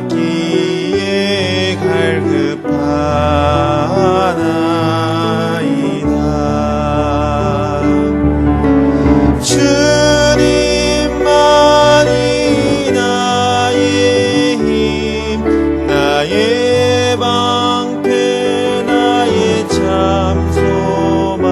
찾기에 갈급하나이다. 주님만이 나의 힘, 나의 방패, 나의 참 소망,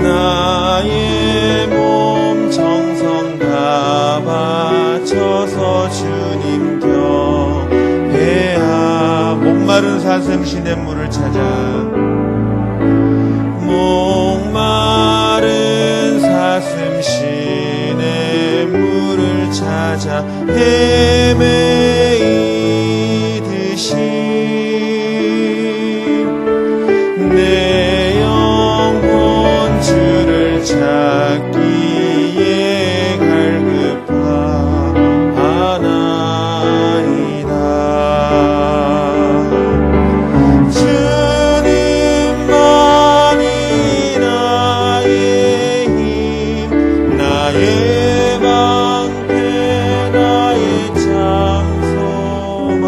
나의 몸 정성 다 바쳐서 주님 곁에야. 목마른 사슴 시냇물을 찾아, 목마른 사슴 시냇물을 찾아 헤매이듯이 내 영혼 주를 찾기에 갈급하나이다. 주님만이 나의 힘, 나의 방패, 나의 참 소망,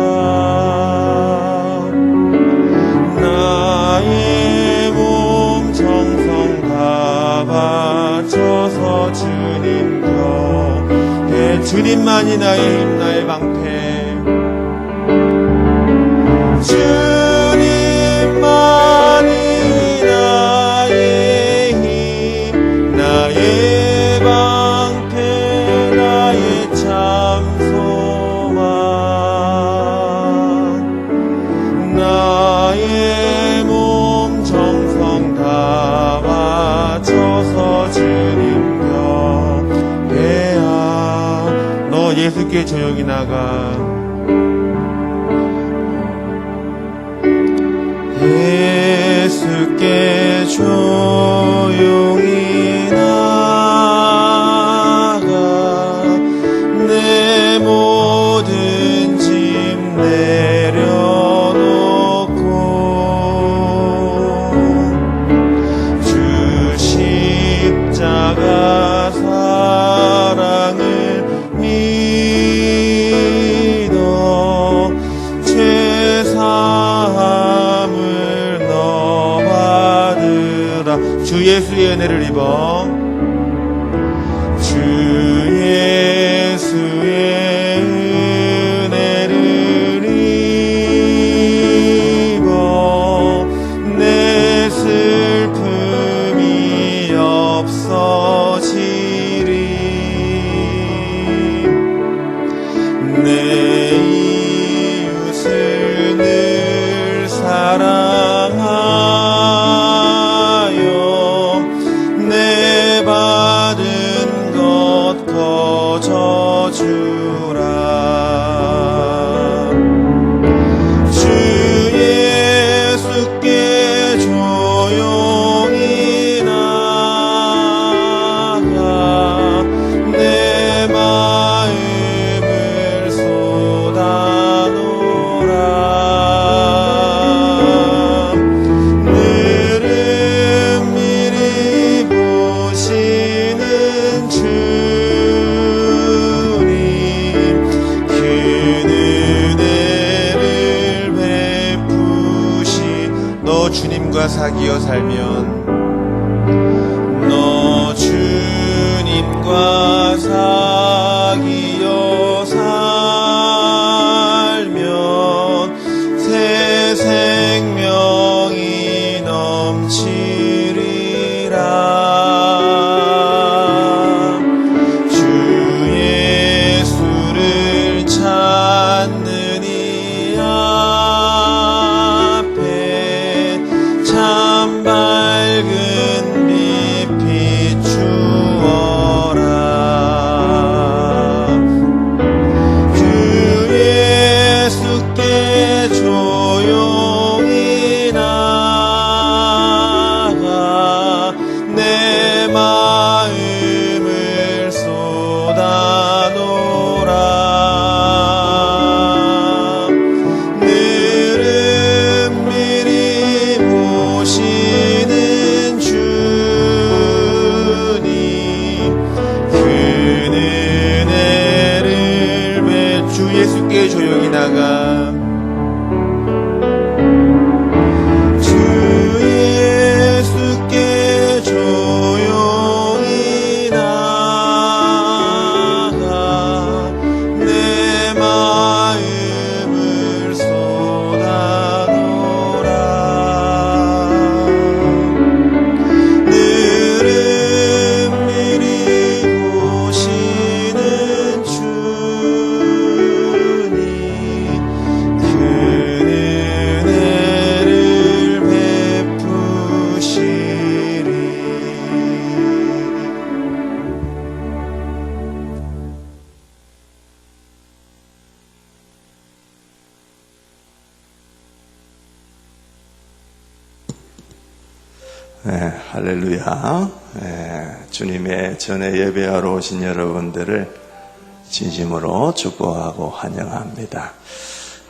나의 몸 정성 다 바쳐서 주님 곁에. 주님만이 나의 힘, 나의 방패. 주님만이 나의 힘, 나의 방패, 나의 참 소망, 나의 몸 정성 다 바쳐서 주님 곁에야. 너 예수께 조용히 나가. 예수께 조용히 나가. 내 모든 짐 내려놓고 주 십자가 사랑을 믿어 죄사함을 너 받으라. 주 예수의 은혜를 입어. 주 예수의 은혜를 입어. 내 슬픔이 없어지리. 내 이웃을 늘 사랑하여 내 받은 것 거저주라. 주 예수께 조용히 나가. 내 마음을 쏟아놓으라. 늘은 미리 보시는 주님, 그 은혜를 베푸시. 너 주님과 사귀어 살면, 너 주님과 사귀어 살면 새 생명이 넘치리라. 주 예수를 찾는 이 앞에 참 밝은 조용히 나가. 주 예수께 조용히 나가. 내 마음을 쏟아놓으라. 늘은 미리 오시는 주님, 그 은혜를 베푸시리. 네, 할렐루야. 주님의 전에 예배하러 오신 여러분들을 진심으로 축복하고 환영합니다.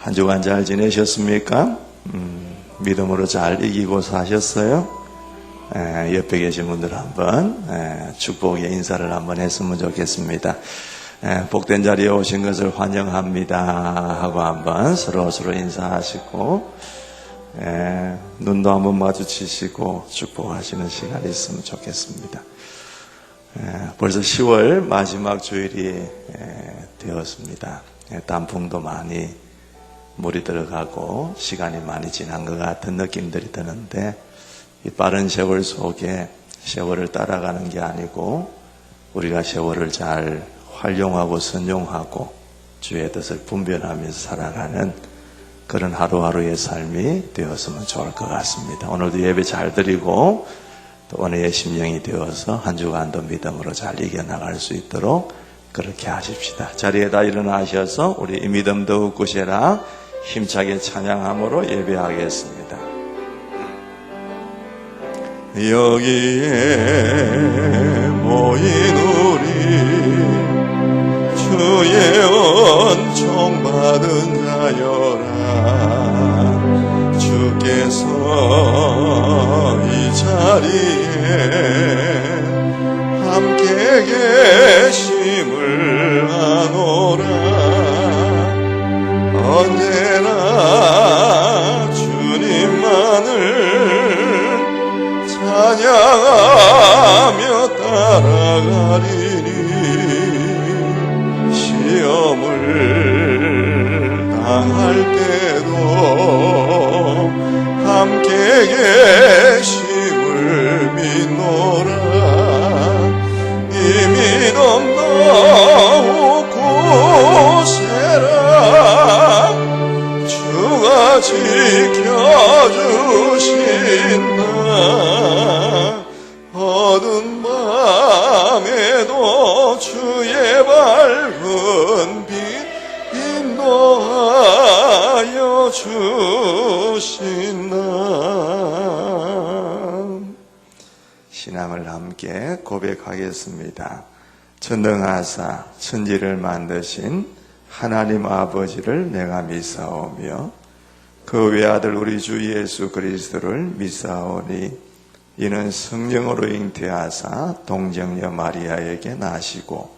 한 주간 잘 지내셨습니까? 믿음으로 잘 이기고 사셨어요? 옆에 계신 분들 한번 축복의 인사를 한번 했으면 좋겠습니다. 복된 자리에 오신 것을 환영합니다 하고 한번 서로 인사하시고, 눈도 한번 마주치시고 축복하시는 시간이 있으면 좋겠습니다. 벌써 10월 마지막 주일이 되었습니다. 단풍도 많이 물이 들어가고 시간이 많이 지난 것 같은 느낌들이 드는데, 이 빠른 세월 속에 세월을 따라가는 게 아니고 우리가 세월을 잘 활용하고 선용하고 주의 뜻을 분별하면서 살아가는 그런 하루하루의 삶이 되었으면 좋을 것 같습니다. 오늘도 예배 잘 드리고 또 은혜의 심령이 되어서 한 주간도 믿음으로 잘 이겨나갈 수 있도록 그렇게 하십시다. 자리에다 일어나셔서 우리 이 믿음 더욱 굳세라 힘차게 찬양함으로 예배하겠습니다. 여기에 모인 우리 주의 은총 받은 자여라. 주께서 이 자리에 함께 계심을 아노라. 언제나 주님만을 찬양하며 따라가리니 시험을 당할 때도 함께 계심을 믿노라. 이 믿음 더욱 굳세라. 주가 지켜주신다. 어두운 밤에도 주의 밝은 빛 인도하여 주신다. 신앙을 함께 고백하겠습니다. 전능하사 천지를 만드신 하나님 아버지를 내가 믿사오며 그 외아들 우리 주 예수 그리스도를 믿사오니 이는 성령으로 잉태하사 동정녀 마리아에게 나시고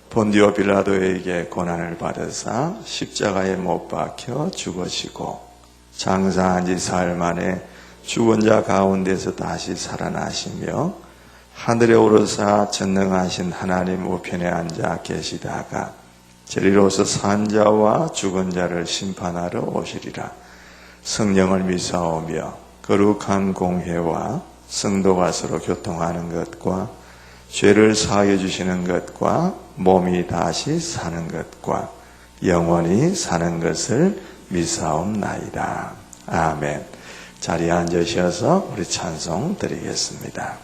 본디오 빌라도에게 고난을 받으사 십자가에 못 박혀 죽으시고 장사한 지 사흘 만에 죽은 자 가운데서 다시 살아나시며 하늘에 오르사 전능하신 하나님 우편에 앉아 계시다가 저리로서 산 자와 죽은 자를 심판하러 오시리라. 성령을 믿사오며 거룩한 공회와 성도가 서로 교통하는 것과 죄를 사하여 주시는 것과 몸이 다시 사는 것과 영원히 사는 것을 믿사옵나이다. 아멘. 자리에 앉으셔서 우리 찬송 드리겠습니다.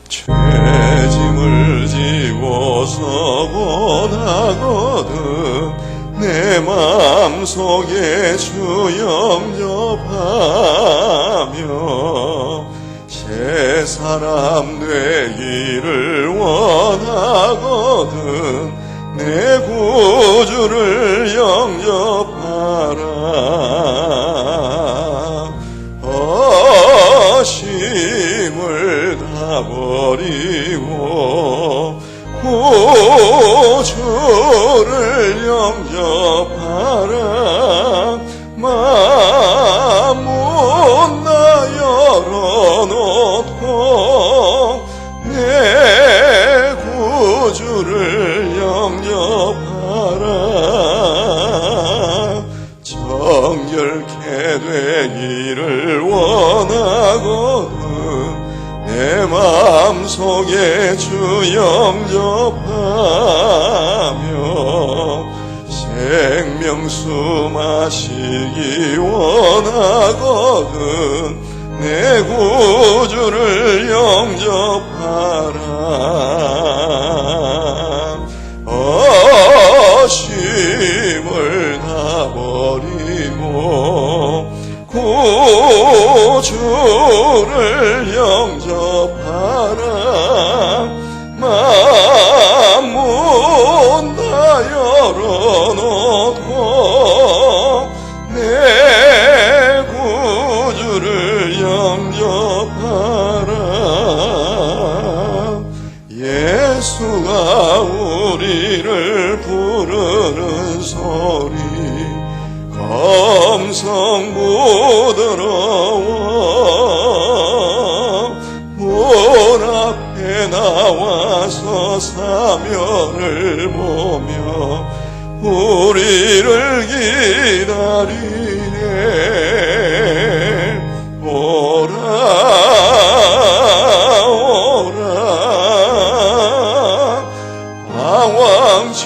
죄짐을 지고 서고 나거든 내 마음속에 주 영접하며 새 사람 되기를 원하거든 내 구주를 영접하라. 정결케 되기를 원하거든 내 마음속에 주 영접하며 생명수 마시기 원하거든 내 구주를 영접하라 어심을 다 버리고 구주를 영접하라 만문 다 열어놓고 내 구주를 영접하라 예수가 우리를 부르는 소리 검성 부드러워 문 앞에 나와서 사면을 보며 우리를 기다리네 오라 오라 방황치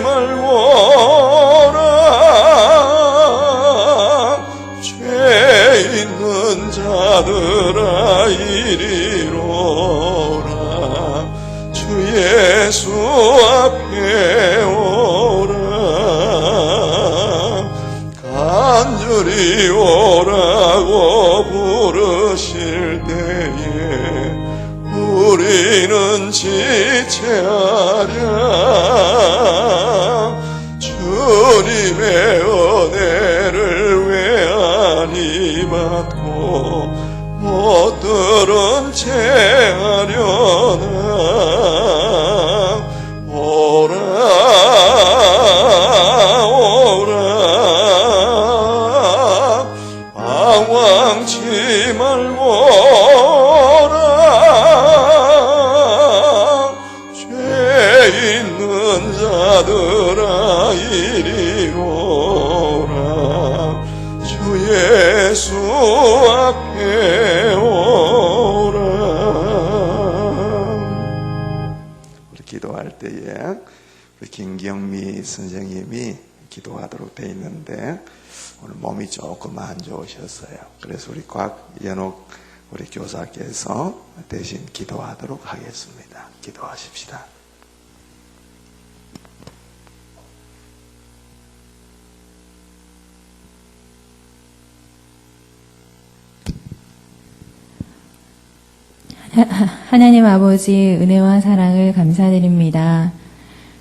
말고 오라 죄 있는 자들아 이리로라 주 예수 앞에 오라 간절히 오라고 부르실 때에 우리는 지체하랴 주님의 은혜를 왜 아니 받고 못들은 채 하려나 오라 오라 방황치 말고 오라 죄 있는 자들아 이리로라 주 예수 앞에 오라 우리 기도할 때에 우리 김경미 선생님이 기도하도록 돼 있는데 오늘 몸이 조금 안 좋으셨어요. 그래서 우리 곽연옥 우리 교사께서 대신 기도하도록 하겠습니다. 기도하십시다. 하나님 아버지 은혜와 사랑을 감사드립니다.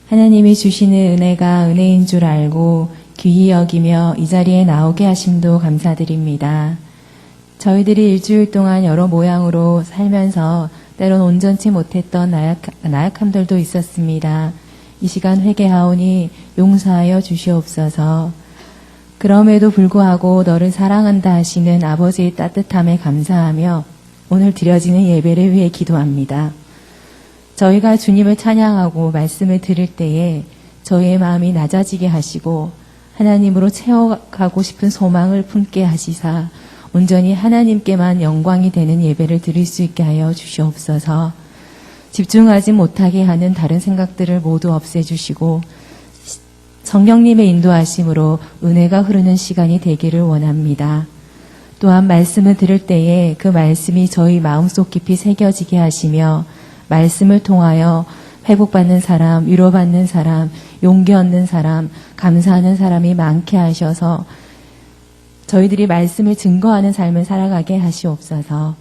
하나님이 주시는 은혜가 은혜인 줄 알고 귀히 여기며 이 자리에 나오게 하심도 감사드립니다. 저희들이 일주일 동안 여러 모양으로 살면서 때론 온전치 못했던 나약함들도 있었습니다. 이 시간 회개하오니 용서하여 주시옵소서. 그럼에도 불구하고 너를 사랑한다 하시는 아버지의 따뜻함에 감사하며 오늘 드려지는 예배를 위해 기도합니다. 저희가 주님을 찬양하고 말씀을 들을 때에 저희의 마음이 낮아지게 하시고 하나님으로 채워가고 싶은 소망을 품게 하시사 온전히 하나님께만 영광이 되는 예배를 드릴 수 있게 하여 주시옵소서. 집중하지 못하게 하는 다른 생각들을 모두 없애주시고 성령님의 인도하심으로 은혜가 흐르는 시간이 되기를 원합니다. 또한 말씀을 들을 때에 그 말씀이 저희 마음속 깊이 새겨지게 하시며 말씀을 통하여 회복받는 사람, 위로받는 사람, 용기 얻는 사람, 감사하는 사람이 많게 하셔서 저희들이 말씀을 증거하는 삶을 살아가게 하시옵소서.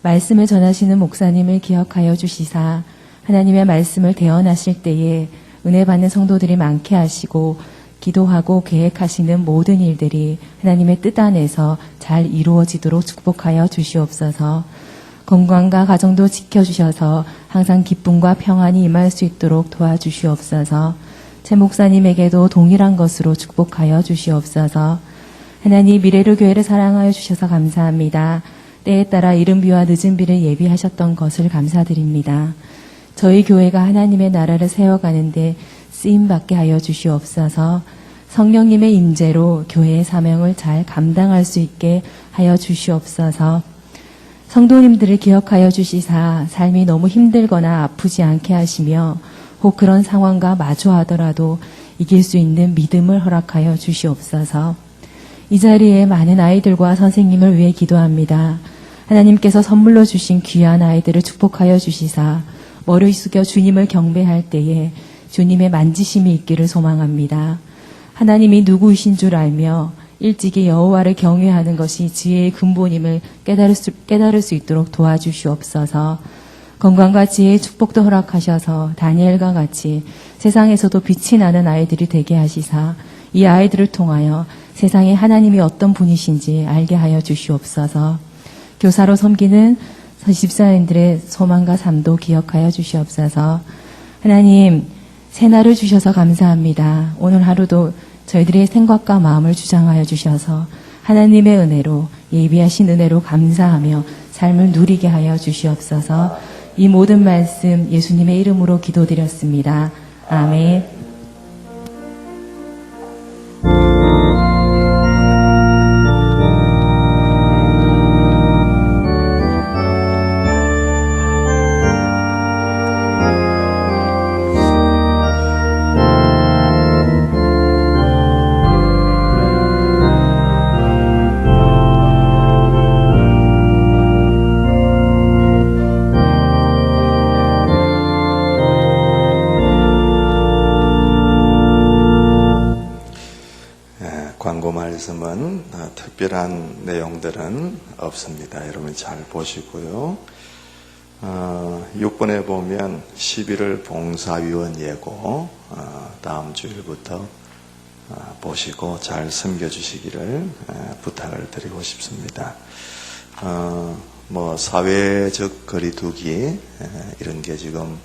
말씀을 전하시는 목사님을 기억하여 주시사 하나님의 말씀을 대언하실 때에 은혜 받는 성도들이 많게 하시고 기도하고 계획하시는 모든 일들이 하나님의 뜻 안에서 잘 이루어지도록 축복하여 주시옵소서. 건강과 가정도 지켜주셔서 항상 기쁨과 평안이 임할 수 있도록 도와주시옵소서. 제 목사님에게도 동일한 것으로 축복하여 주시옵소서. 하나님 미래로 교회를 사랑하여 주셔서 감사합니다. 때에 따라 이른 비와 늦은 비를 예비하셨던 것을 감사드립니다. 저희 교회가 하나님의 나라를 세워가는데 쓰임받게 하여 주시옵소서. 성령님의 임재로 교회의 사명을 잘 감당할 수 있게 하여 주시옵소서. 성도님들을 기억하여 주시사 삶이 너무 힘들거나 아프지 않게 하시며 혹 그런 상황과 마주하더라도 이길 수 있는 믿음을 허락하여 주시옵소서. 이 자리에 많은 아이들과 선생님을 위해 기도합니다. 하나님께서 선물로 주신 귀한 아이들을 축복하여 주시사 머리 숙여 주님을 경배할 때에 주님의 만지심이 있기를 소망합니다. 하나님이 누구이신 줄 알며 일찍이 여호와를 경외하는 것이 지혜의 근본임을 깨달을 수 있도록 도와주시옵소서. 건강과 지혜의 축복도 허락하셔서 다니엘과 같이 세상에서도 빛이 나는 아이들이 되게 하시사 이 아이들을 통하여 세상에 하나님이 어떤 분이신지 알게 하여 주시옵소서. 교사로 섬기는 집사님들의 소망과 삶도 기억하여 주시옵소서. 하나님, 새날을 주셔서 감사합니다. 오늘 하루도 저희들의 생각과 마음을 주장하여 주셔서 하나님의 은혜로, 예비하신 은혜로 감사하며 삶을 누리게 하여 주시옵소서. 이 모든 말씀 예수님의 이름으로 기도드렸습니다. 아멘. 광고 말씀은 특별한 내용들은 없습니다. 여러분 잘 보시고요. 6번에 보면 11월 봉사위원 예고 다음 주일부터 보시고 잘 섬겨주시기를 부탁을 드리고 싶습니다. 사회적 거리두기 이런 게 지금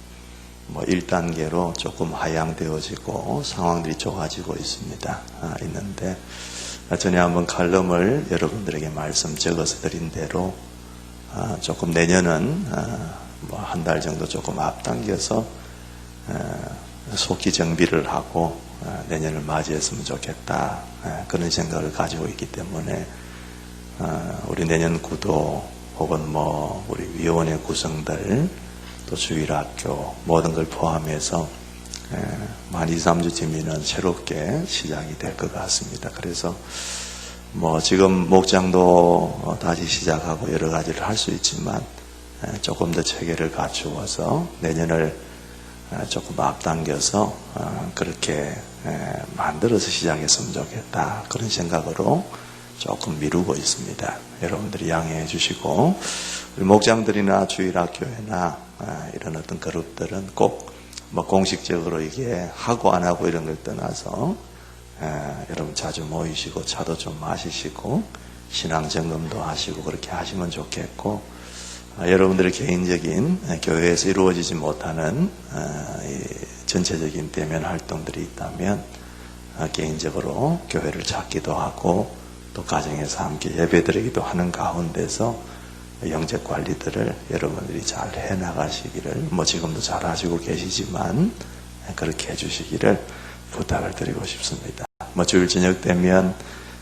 1단계로 조금 하향되어지고 상황들이 좋아지고 있는데 전에 한번 칼럼을 여러분들에게 말씀 적어서 드린 대로 조금 내년은 한 달 정도 조금 앞당겨서 속기 정비를 하고 내년을 맞이했으면 좋겠다 그런 생각을 가지고 있기 때문에 우리 내년 구도 혹은 우리 위원회 구성들 또 주일학교 모든 걸 포함해서 한 2, 3주쯤이면 새롭게 시작이 될 것 같습니다. 그래서 지금 목장도 다시 시작하고 여러 가지를 할 수 있지만 조금 더 체계를 갖추어서 내년을 조금 앞당겨서 그렇게 만들어서 시작했으면 좋겠다 그런 생각으로 조금 미루고 있습니다. 여러분들이 양해해 주시고 우리 목장들이나 주일학교회나 이런 어떤 그룹들은 꼭 공식적으로 이게 하고 안 하고 이런 걸 떠나서 여러분 자주 모이시고 차도 좀 마시시고 신앙 점검도 하시고 그렇게 하시면 좋겠고 여러분들의 개인적인 교회에서 이루어지지 못하는 전체적인 대면 활동들이 있다면 개인적으로 교회를 찾기도 하고 또 가정에서 함께 예배드리기도 하는 가운데서 영적 관리들을 여러분들이 잘 해나가시기를 지금도 잘 하시고 계시지만 그렇게 해주시기를 부탁을 드리고 싶습니다. 주일 저녁 되면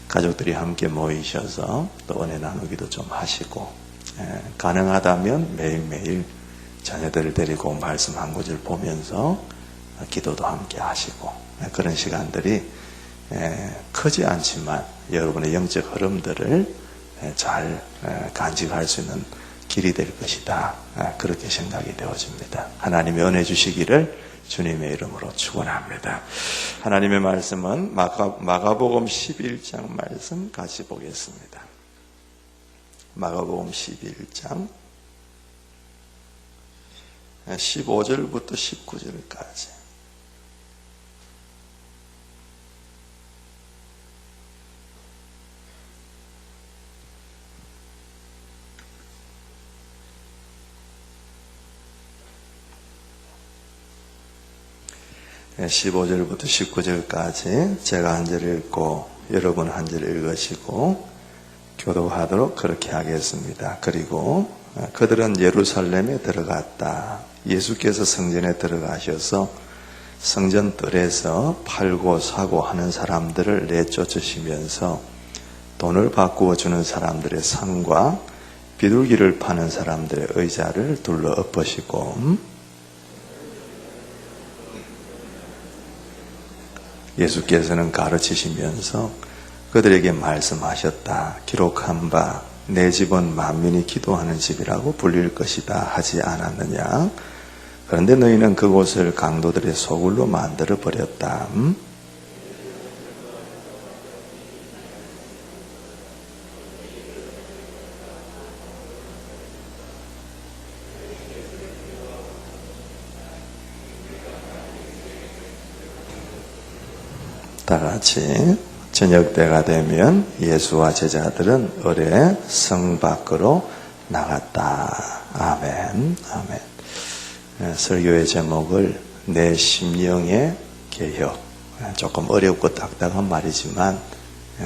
가족들이 함께 모이셔서 또 은혜 나누기도 좀 하시고 가능하다면 매일매일 자녀들을 데리고 말씀 한 구절 보면서 기도도 함께 하시고 그런 시간들이 크지 않지만 여러분의 영적 흐름들을 잘 간직할 수 있는 길이 될 것이다. 그렇게 생각이 되어집니다. 하나님의 은혜 주시기를 주님의 이름으로 축원합니다. 하나님의 말씀은 마가복음 11장 말씀 같이 보겠습니다. 마가복음 11장 15절부터 19절까지 15절부터 19절까지 제가 한 절 읽고 여러분 한 절 읽으시고 교도하도록 그렇게 하겠습니다. 그리고 그들은 예루살렘에 들어갔다. 예수께서 성전에 들어가셔서 성전 뜰에서 팔고 사고 하는 사람들을 내쫓으시면서 돈을 바꾸어 주는 사람들의 상과 비둘기를 파는 사람들의 의자를 둘러 엎으시고 예수께서는 가르치시면서 그들에게 말씀하셨다. 기록한 바 내 집은 만민이 기도하는 집이라고 불릴 것이다 하지 않았느냐. 그런데 너희는 그곳을 강도들의 소굴로 만들어 버렸다. 다 같이 저녁 때가 되면 예수와 제자들은 을에 성 밖으로 나갔다. 아멘. 아멘. 설교의 제목을 내 심령의 개혁. 조금 어렵고 딱딱한 말이지만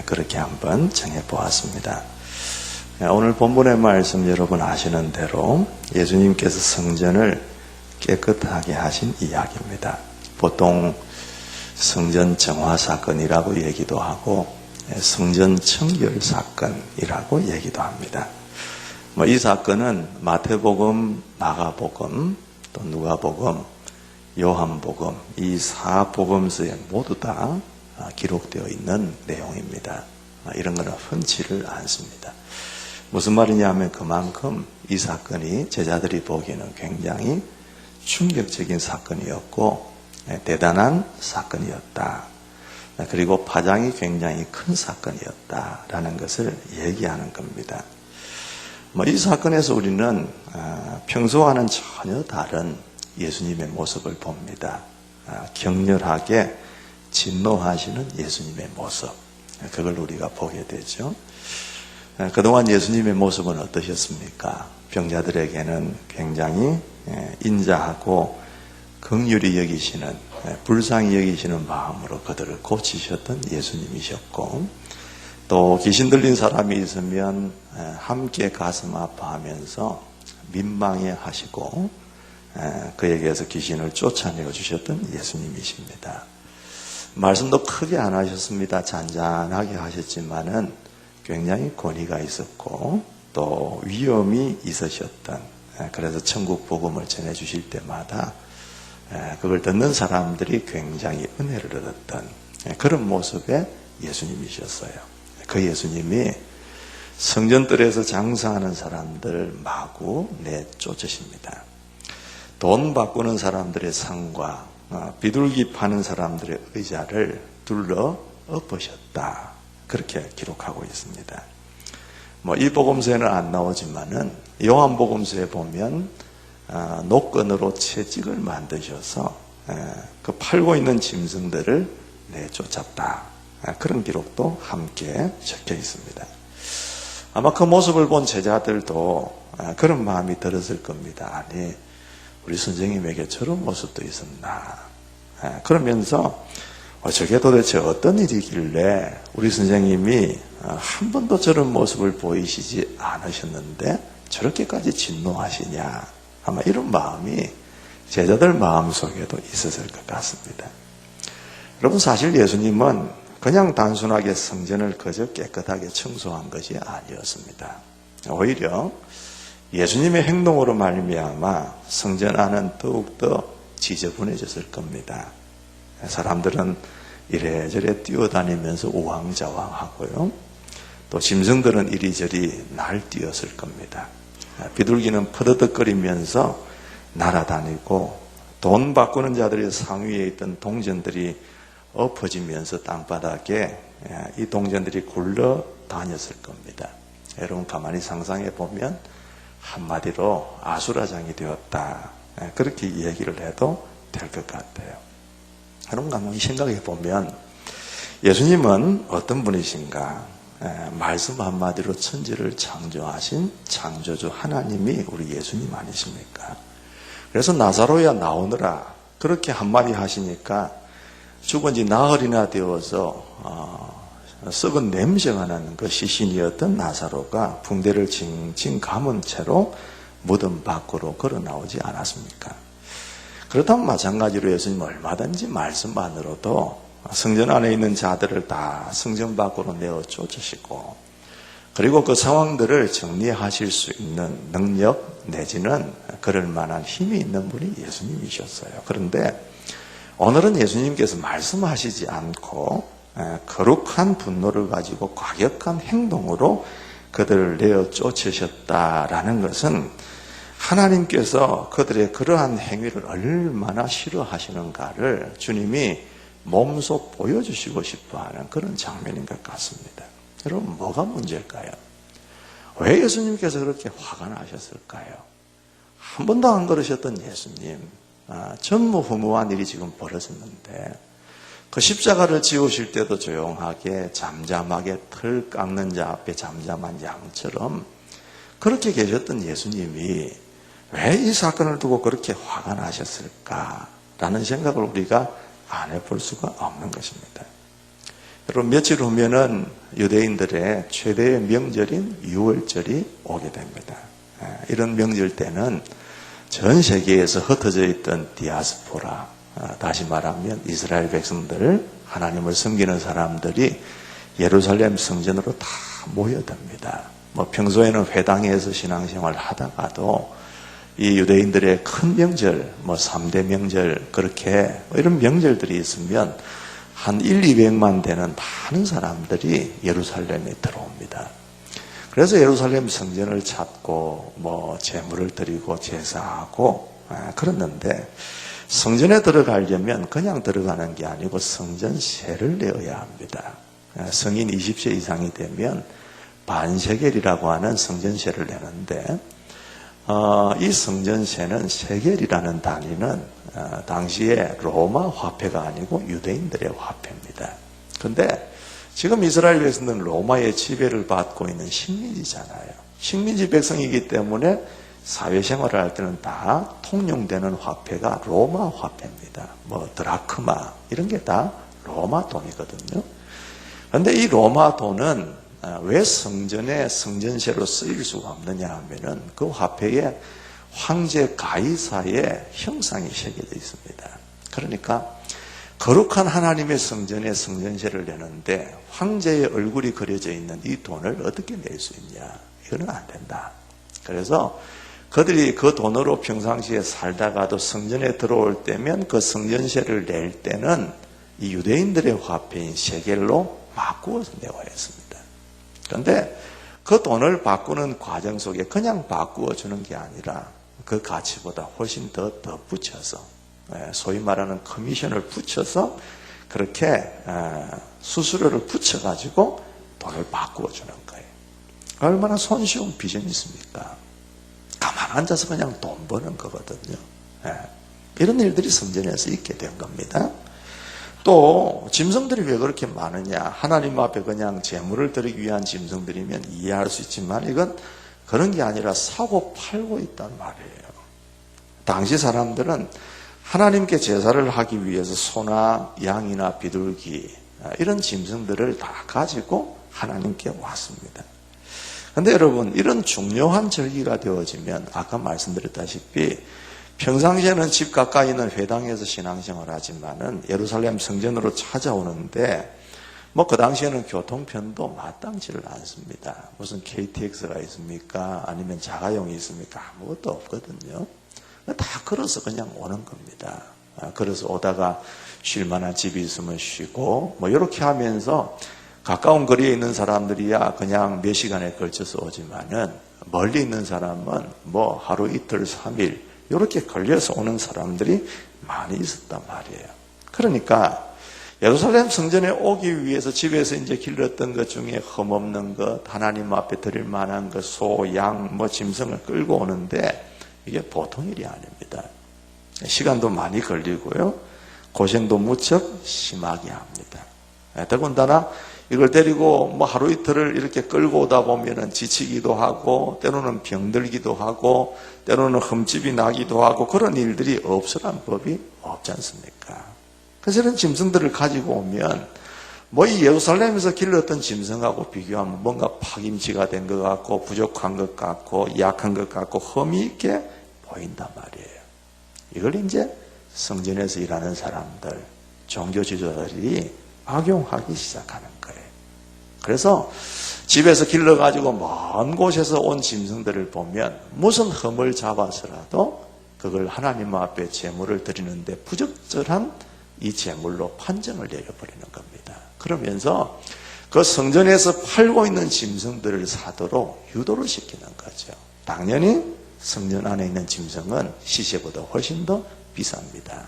그렇게 한번 정해보았습니다. 오늘 본문의 말씀 여러분 아시는 대로 예수님께서 성전을 깨끗하게 하신 이야기입니다. 보통 성전 정화 사건이라고 얘기도 하고 성전 청결 사건이라고 얘기도 합니다. 이 사건은 마태복음, 마가복음, 또 누가복음, 요한복음 이 4복음서에 모두 다 기록되어 있는 내용입니다. 이런 거는 흔치를 않습니다. 무슨 말이냐면 그만큼 이 사건이 제자들이 보기에는 굉장히 충격적인 사건이었고 대단한 사건이었다. 그리고 파장이 굉장히 큰 사건이었다라는 것을 얘기하는 겁니다. 이 사건에서 우리는 평소와는 전혀 다른 예수님의 모습을 봅니다. 격렬하게 진노하시는 예수님의 모습. 그걸 우리가 보게 되죠. 그동안 예수님의 모습은 어떠셨습니까? 병자들에게는 굉장히 인자하고 긍휼히 여기시는, 불쌍히 여기시는 마음으로 그들을 고치셨던 예수님이셨고, 또 귀신 들린 사람이 있으면 함께 가슴 아파하면서 민망해 하시고 그에게서 귀신을 쫓아내어 주셨던 예수님이십니다. 말씀도 크게 안 하셨습니다. 잔잔하게 하셨지만은 굉장히 권위가 있었고 또 위험이 있으셨던, 그래서 천국 복음을 전해 주실 때마다 그걸 듣는 사람들이 굉장히 은혜를 얻었던 그런 모습의 예수님이셨어요. 그 예수님이 성전뜰에서 장사하는 사람들을 마구 내쫓으십니다. 돈 바꾸는 사람들의 상과 비둘기 파는 사람들의 의자를 둘러 엎으셨다. 그렇게 기록하고 있습니다. 이 복음서에는 안 나오지만은 요한복음서에 보면 노끈으로 채찍을 만드셔서 그 팔고 있는 짐승들을 내쫓았다. 그런 기록도 함께 적혀 있습니다. 아마 그 모습을 본 제자들도 그런 마음이 들었을 겁니다. 아니, 우리 선생님에게 저런 모습도 있었나. 그러면서 저게 도대체 어떤 일이길래 우리 선생님이 한 번도 저런 모습을 보이시지 않으셨는데 저렇게까지 진노하시냐. 아마 이런 마음이 제자들 마음속에도 있었을 것 같습니다. 여러분, 사실 예수님은 그냥 단순하게 성전을 그저 깨끗하게 청소한 것이 아니었습니다. 오히려 예수님의 행동으로 말미암아 성전 안은 더욱더 지저분해졌을 겁니다. 사람들은 이래저래 뛰어다니면서 우왕좌왕하고요. 또 짐승들은 이리저리 날뛰었을 겁니다. 비둘기는 퍼드덕거리면서 날아다니고 돈 바꾸는 자들의 상위에 있던 동전들이 엎어지면서 땅바닥에 이 동전들이 굴러 다녔을 겁니다. 여러분 가만히 상상해 보면 한마디로 아수라장이 되었다. 그렇게 얘기를 해도 될 것 같아요. 여러분 가만히 생각해 보면 예수님은 어떤 분이신가? 말씀 한마디로 천지를 창조하신 창조주 하나님이 우리 예수님 아니십니까? 그래서 나사로야 나오느라 그렇게 한마디 하시니까 죽은 지 나흘이나 되어서 썩은 냄새가 나는 그 시신이었던 나사로가 붕대를 징징 감은 채로 무덤 밖으로 걸어 나오지 않았습니까? 그렇다면 마찬가지로 예수님 얼마든지 말씀만으로도 성전 안에 있는 자들을 다 성전 밖으로 내어 쫓으시고, 그리고 그 상황들을 정리하실 수 있는 능력 내지는 그럴 만한 힘이 있는 분이 예수님이셨어요. 그런데 오늘은 예수님께서 말씀하시지 않고 거룩한 분노를 가지고 과격한 행동으로 그들을 내어 쫓으셨다라는 것은 하나님께서 그들의 그러한 행위를 얼마나 싫어하시는가를 주님이 몸소 보여주시고 싶어하는 그런 장면인 것 같습니다. 여러분, 뭐가 문제일까요? 왜 예수님께서 그렇게 화가 나셨을까요? 한 번도 안 그러셨던 예수님, 전무후무한 일이 지금 벌어졌는데 그 십자가를 지우실 때도 조용하게 잠잠하게 털 깎는 자 앞에 잠잠한 양처럼 그렇게 계셨던 예수님이 왜 이 사건을 두고 그렇게 화가 나셨을까라는 생각을 우리가 안 해볼 수가 없는 것입니다. 여러분, 며칠 후면은 유대인들의 최대의 명절인 유월절이 오게 됩니다. 이런 명절 때는 전 세계에서 흩어져 있던 디아스포라, 다시 말하면 이스라엘 백성들, 하나님을 섬기는 사람들이 예루살렘 성전으로 다 모여듭니다. 평소에는 회당에서 신앙생활을 하다가도 이 유대인들의 큰 명절, 3대 명절, 그렇게 이런 명절들이 있으면 한 200만 되는 많은 사람들이 예루살렘에 들어옵니다. 그래서 예루살렘 성전을 찾고 제물을 드리고 제사하고 그랬는데, 성전에 들어가려면 그냥 들어가는 게 아니고 성전세를 내어야 합니다. 성인 20세 이상이 되면 반세겔이라고 하는 성전세를 내는데, 이 성전세는 세겔이라는 단위는 당시에 로마 화폐가 아니고 유대인들의 화폐입니다. 그런데 지금 이스라엘 백성들은 로마의 지배를 받고 있는 식민지잖아요. 식민지 백성이기 때문에 사회생활을 할 때는 다 통용되는 화폐가 로마 화폐입니다. 드라크마 이런 게 다 로마 돈이거든요. 그런데 이 로마 돈은 왜 성전에 성전세로 쓰일 수가 없느냐 하면은 그 화폐에 황제 가이사의 형상이 새겨져 있습니다. 그러니까 거룩한 하나님의 성전에 성전세를 내는데 황제의 얼굴이 그려져 있는 이 돈을 어떻게 낼 수 있냐? 이거는 안 된다. 그래서 그들이 그 돈으로 평상시에 살다가도 성전에 들어올 때면 그 성전세를 낼 때는 이 유대인들의 화폐인 세겔로 바꾸어서 내와야 했습니다. 그런데 그 돈을 바꾸는 과정 속에 그냥 바꾸어 주는 게 아니라 그 가치보다 훨씬 더 붙여서, 소위 말하는 커미션을 붙여서 그렇게 수수료를 붙여가지고 돈을 바꾸어 주는 거예요. 얼마나 손쉬운 비전이 있습니까? 가만 앉아서 그냥 돈 버는 거거든요. 이런 일들이 성전에서 있게 된 겁니다. 또 짐승들이 왜 그렇게 많으냐? 하나님 앞에 그냥 제물을 드리기 위한 짐승들이면 이해할 수 있지만 이건 그런 게 아니라 사고 팔고 있단 말이에요. 당시 사람들은 하나님께 제사를 하기 위해서 소나 양이나 비둘기 이런 짐승들을 다 가지고 하나님께 왔습니다. 그런데 여러분, 이런 중요한 절기가 되어지면 아까 말씀드렸다시피 평상시에는 집 가까이 있는 회당에서 신앙생활을 하지만은 예루살렘 성전으로 찾아오는데 그 당시에는 교통편도 마땅치를 않습니다. 무슨 KTX가 있습니까? 아니면 자가용이 있습니까? 아무것도 없거든요. 다 걸어서 그냥 오는 겁니다. 걸어서 오다가 쉴 만한 집이 있으면 쉬고 이렇게 하면서 가까운 거리에 있는 사람들이야 그냥 몇 시간에 걸쳐서 오지만은 멀리 있는 사람은 하루 이틀 3일 이렇게 걸려서 오는 사람들이 많이 있었단 말이에요. 그러니까 예루살렘 성전에 오기 위해서 집에서 이제 길렀던 것 중에 흠없는 것, 하나님 앞에 드릴 만한 것, 소, 양, 짐승을 끌고 오는데 이게 보통 일이 아닙니다. 시간도 많이 걸리고요. 고생도 무척 심하게 합니다. 더군다나 이걸 데리고 하루 이틀을 이렇게 끌고 오다 보면은 지치기도 하고 때로는 병들기도 하고 때로는 흠집이 나기도 하고 그런 일들이 없으란 법이 없지 않습니까? 그래서 이런 짐승들을 가지고 오면 이 예루살렘에서 길렀던 짐승하고 비교하면 뭔가 파김치가 된 것 같고 부족한 것 같고 약한 것 같고 흠이 있게 보인단 말이에요. 이걸 이제 성전에서 일하는 사람들, 종교 지도자들이 악용하기 시작하는 거예요. 그래서 집에서 길러가지고 먼 곳에서 온 짐승들을 보면 무슨 흠을 잡아서라도 그걸 하나님 앞에 제물을 드리는데 부적절한 이 제물로 판정을 내려버리는 겁니다. 그러면서 그 성전에서 팔고 있는 짐승들을 사도록 유도를 시키는 거죠. 당연히 성전 안에 있는 짐승은 시세보다 훨씬 더 비쌉니다.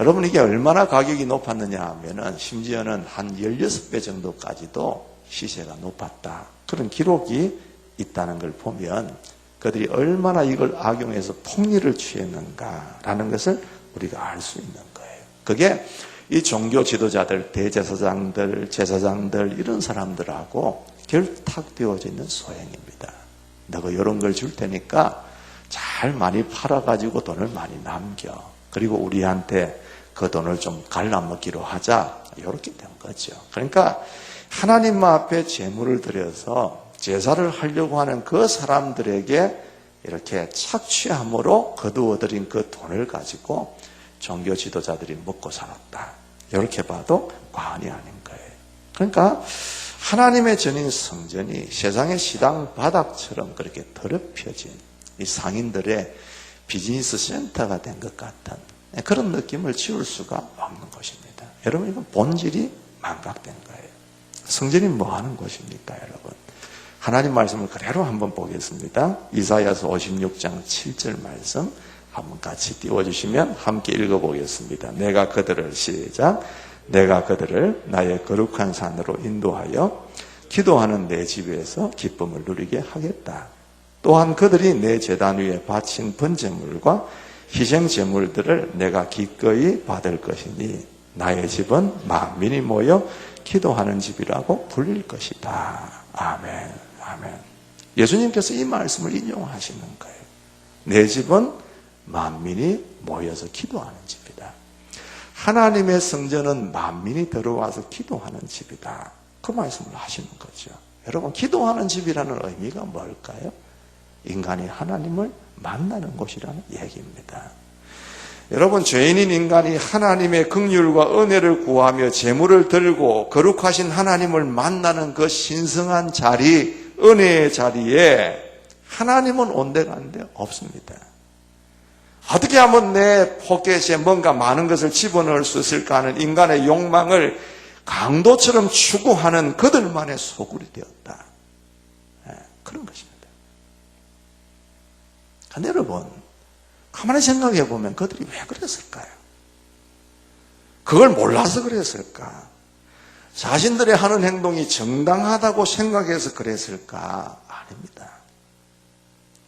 여러분, 이게 얼마나 가격이 높았느냐 하면은 심지어는 한 16배 정도까지도 시세가 높았다. 그런 기록이 있다는 걸 보면 그들이 얼마나 이걸 악용해서 폭리를 취했는가라는 것을 우리가 알 수 있는 거예요. 그게 이 종교 지도자들, 대제사장들, 제사장들 이런 사람들하고 결탁되어져 있는 소행입니다. 너가 이런 걸 줄 테니까 잘 많이 팔아가지고 돈을 많이 남겨. 그리고 우리한테 그 돈을 좀 갈라먹기로 하자. 이렇게 된 거죠. 그러니까 하나님 앞에 제물을 드려서 제사를 하려고 하는 그 사람들에게 이렇게 착취함으로 거두어들인 그 돈을 가지고 종교 지도자들이 먹고 살았다. 이렇게 봐도 과언이 아닌 거예요. 그러니까 하나님의 전인 성전이 세상의 시당 바닥처럼 그렇게 더럽혀진 이 상인들의 비즈니스 센터가 된 것 같은 그런 느낌을 지울 수가 없는 것입니다. 여러분, 이건 본질이 망각된 거예요. 성전이 뭐 하는 곳입니까, 여러분? 하나님 말씀을 그대로 한번 보겠습니다. 이사야서 56장 7절 말씀 한번 같이 띄워주시면 함께 읽어보겠습니다. 내가 그들을 시작. 내가 그들을 나의 거룩한 산으로 인도하여 기도하는 내 집에서 기쁨을 누리게 하겠다. 또한 그들이 내 제단 위에 바친 번제물과 희생제물들을 내가 기꺼이 받을 것이니 나의 집은 만민이 모여 기도하는 집이라고 불릴 것이다. 아멘. 아멘. 예수님께서 이 말씀을 인용하시는 거예요. 내 집은 만민이 모여서 기도하는 집이다. 하나님의 성전은 만민이 들어와서 기도하는 집이다. 그 말씀을 하시는 거죠. 여러분, 기도하는 집이라는 의미가 뭘까요? 인간이 하나님을 만나는 곳이라는 얘기입니다. 여러분, 죄인인 인간이 하나님의 긍휼과 은혜를 구하며 제물을 들고 거룩하신 하나님을 만나는 그 신성한 자리, 은혜의 자리에 하나님은 온데간데 없습니다. 어떻게 하면 내 포켓에 뭔가 많은 것을 집어넣을 수 있을까 하는 인간의 욕망을 강도처럼 추구하는 그들만의 소굴이 되었다. 그런 것입니다. 근데 여러분, 가만히 생각해 보면 그들이 왜 그랬을까요? 그걸 몰라서 그랬을까? 자신들의 하는 행동이 정당하다고 생각해서 그랬을까? 아닙니다.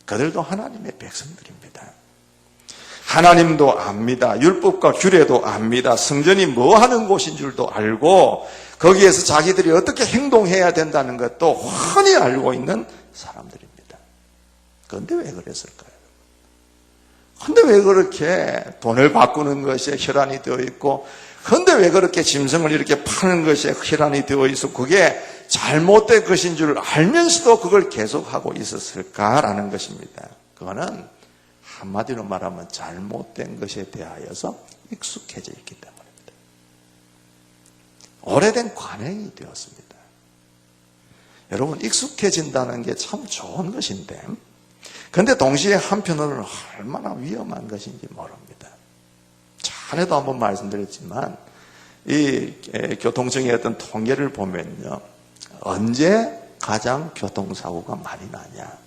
그들도 하나님의 백성들입니다. 하나님도 압니다. 율법과 규례도 압니다. 성전이 뭐 하는 곳인 줄도 알고 거기에서 자기들이 어떻게 행동해야 된다는 것도 훤히 알고 있는 사람들입니다. 그런데 왜 그랬을까요? 근데 왜 그렇게 돈을 바꾸는 것에 혈안이 되어 있고, 근데 왜 그렇게 짐승을 이렇게 파는 것에 혈안이 되어 있어 그게 잘못된 것인 줄 알면서도 그걸 계속하고 있었을까라는 것입니다. 그거는 한마디로 말하면 잘못된 것에 대하여서 익숙해져 있기 때문입니다. 오래된 관행이 되었습니다. 여러분, 익숙해진다는 게 참 좋은 것인데, 그런데 동시에 한편으로는 얼마나 위험한 것인지 모릅니다. 전에도 한번 말씀드렸지만 이 교통청의 어떤 통계를 보면요, 언제 가장 교통사고가 많이 나냐,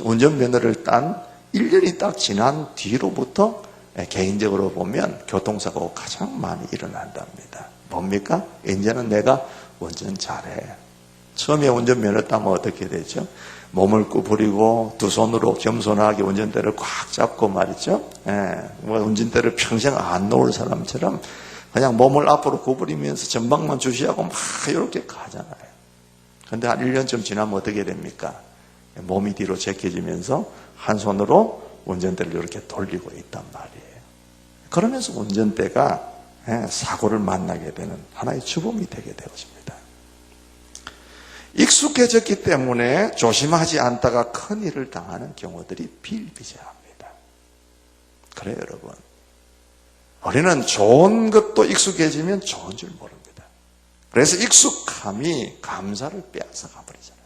운전면허를 딴 1년이 딱 지난 뒤로부터 개인적으로 보면 교통사고가 가장 많이 일어난답니다. 뭡니까? 이제는 내가 운전 잘해. 처음에 운전면허 따면 어떻게 되죠? 몸을 구부리고 두 손으로 겸손하게 운전대를 꽉 잡고 말이죠. 운전대를 평생 안 놓을 사람처럼 그냥 몸을 앞으로 구부리면서 전방만 주시하고 막 이렇게 가잖아요. 그런데 한 1년쯤 지나면 어떻게 됩니까? 몸이 뒤로 제껴지면서 한 손으로 운전대를 이렇게 돌리고 있단 말이에요. 그러면서 운전대가 사고를 만나게 되는 하나의 주범이 되게 되어집니다. 익숙해졌기 때문에 조심하지 않다가 큰일을 당하는 경우들이 비일비재합니다. 그래요, 여러분. 우리는 좋은 것도 익숙해지면 좋은 줄 모릅니다. 그래서 익숙함이 감사를 빼앗아 가버리잖아요.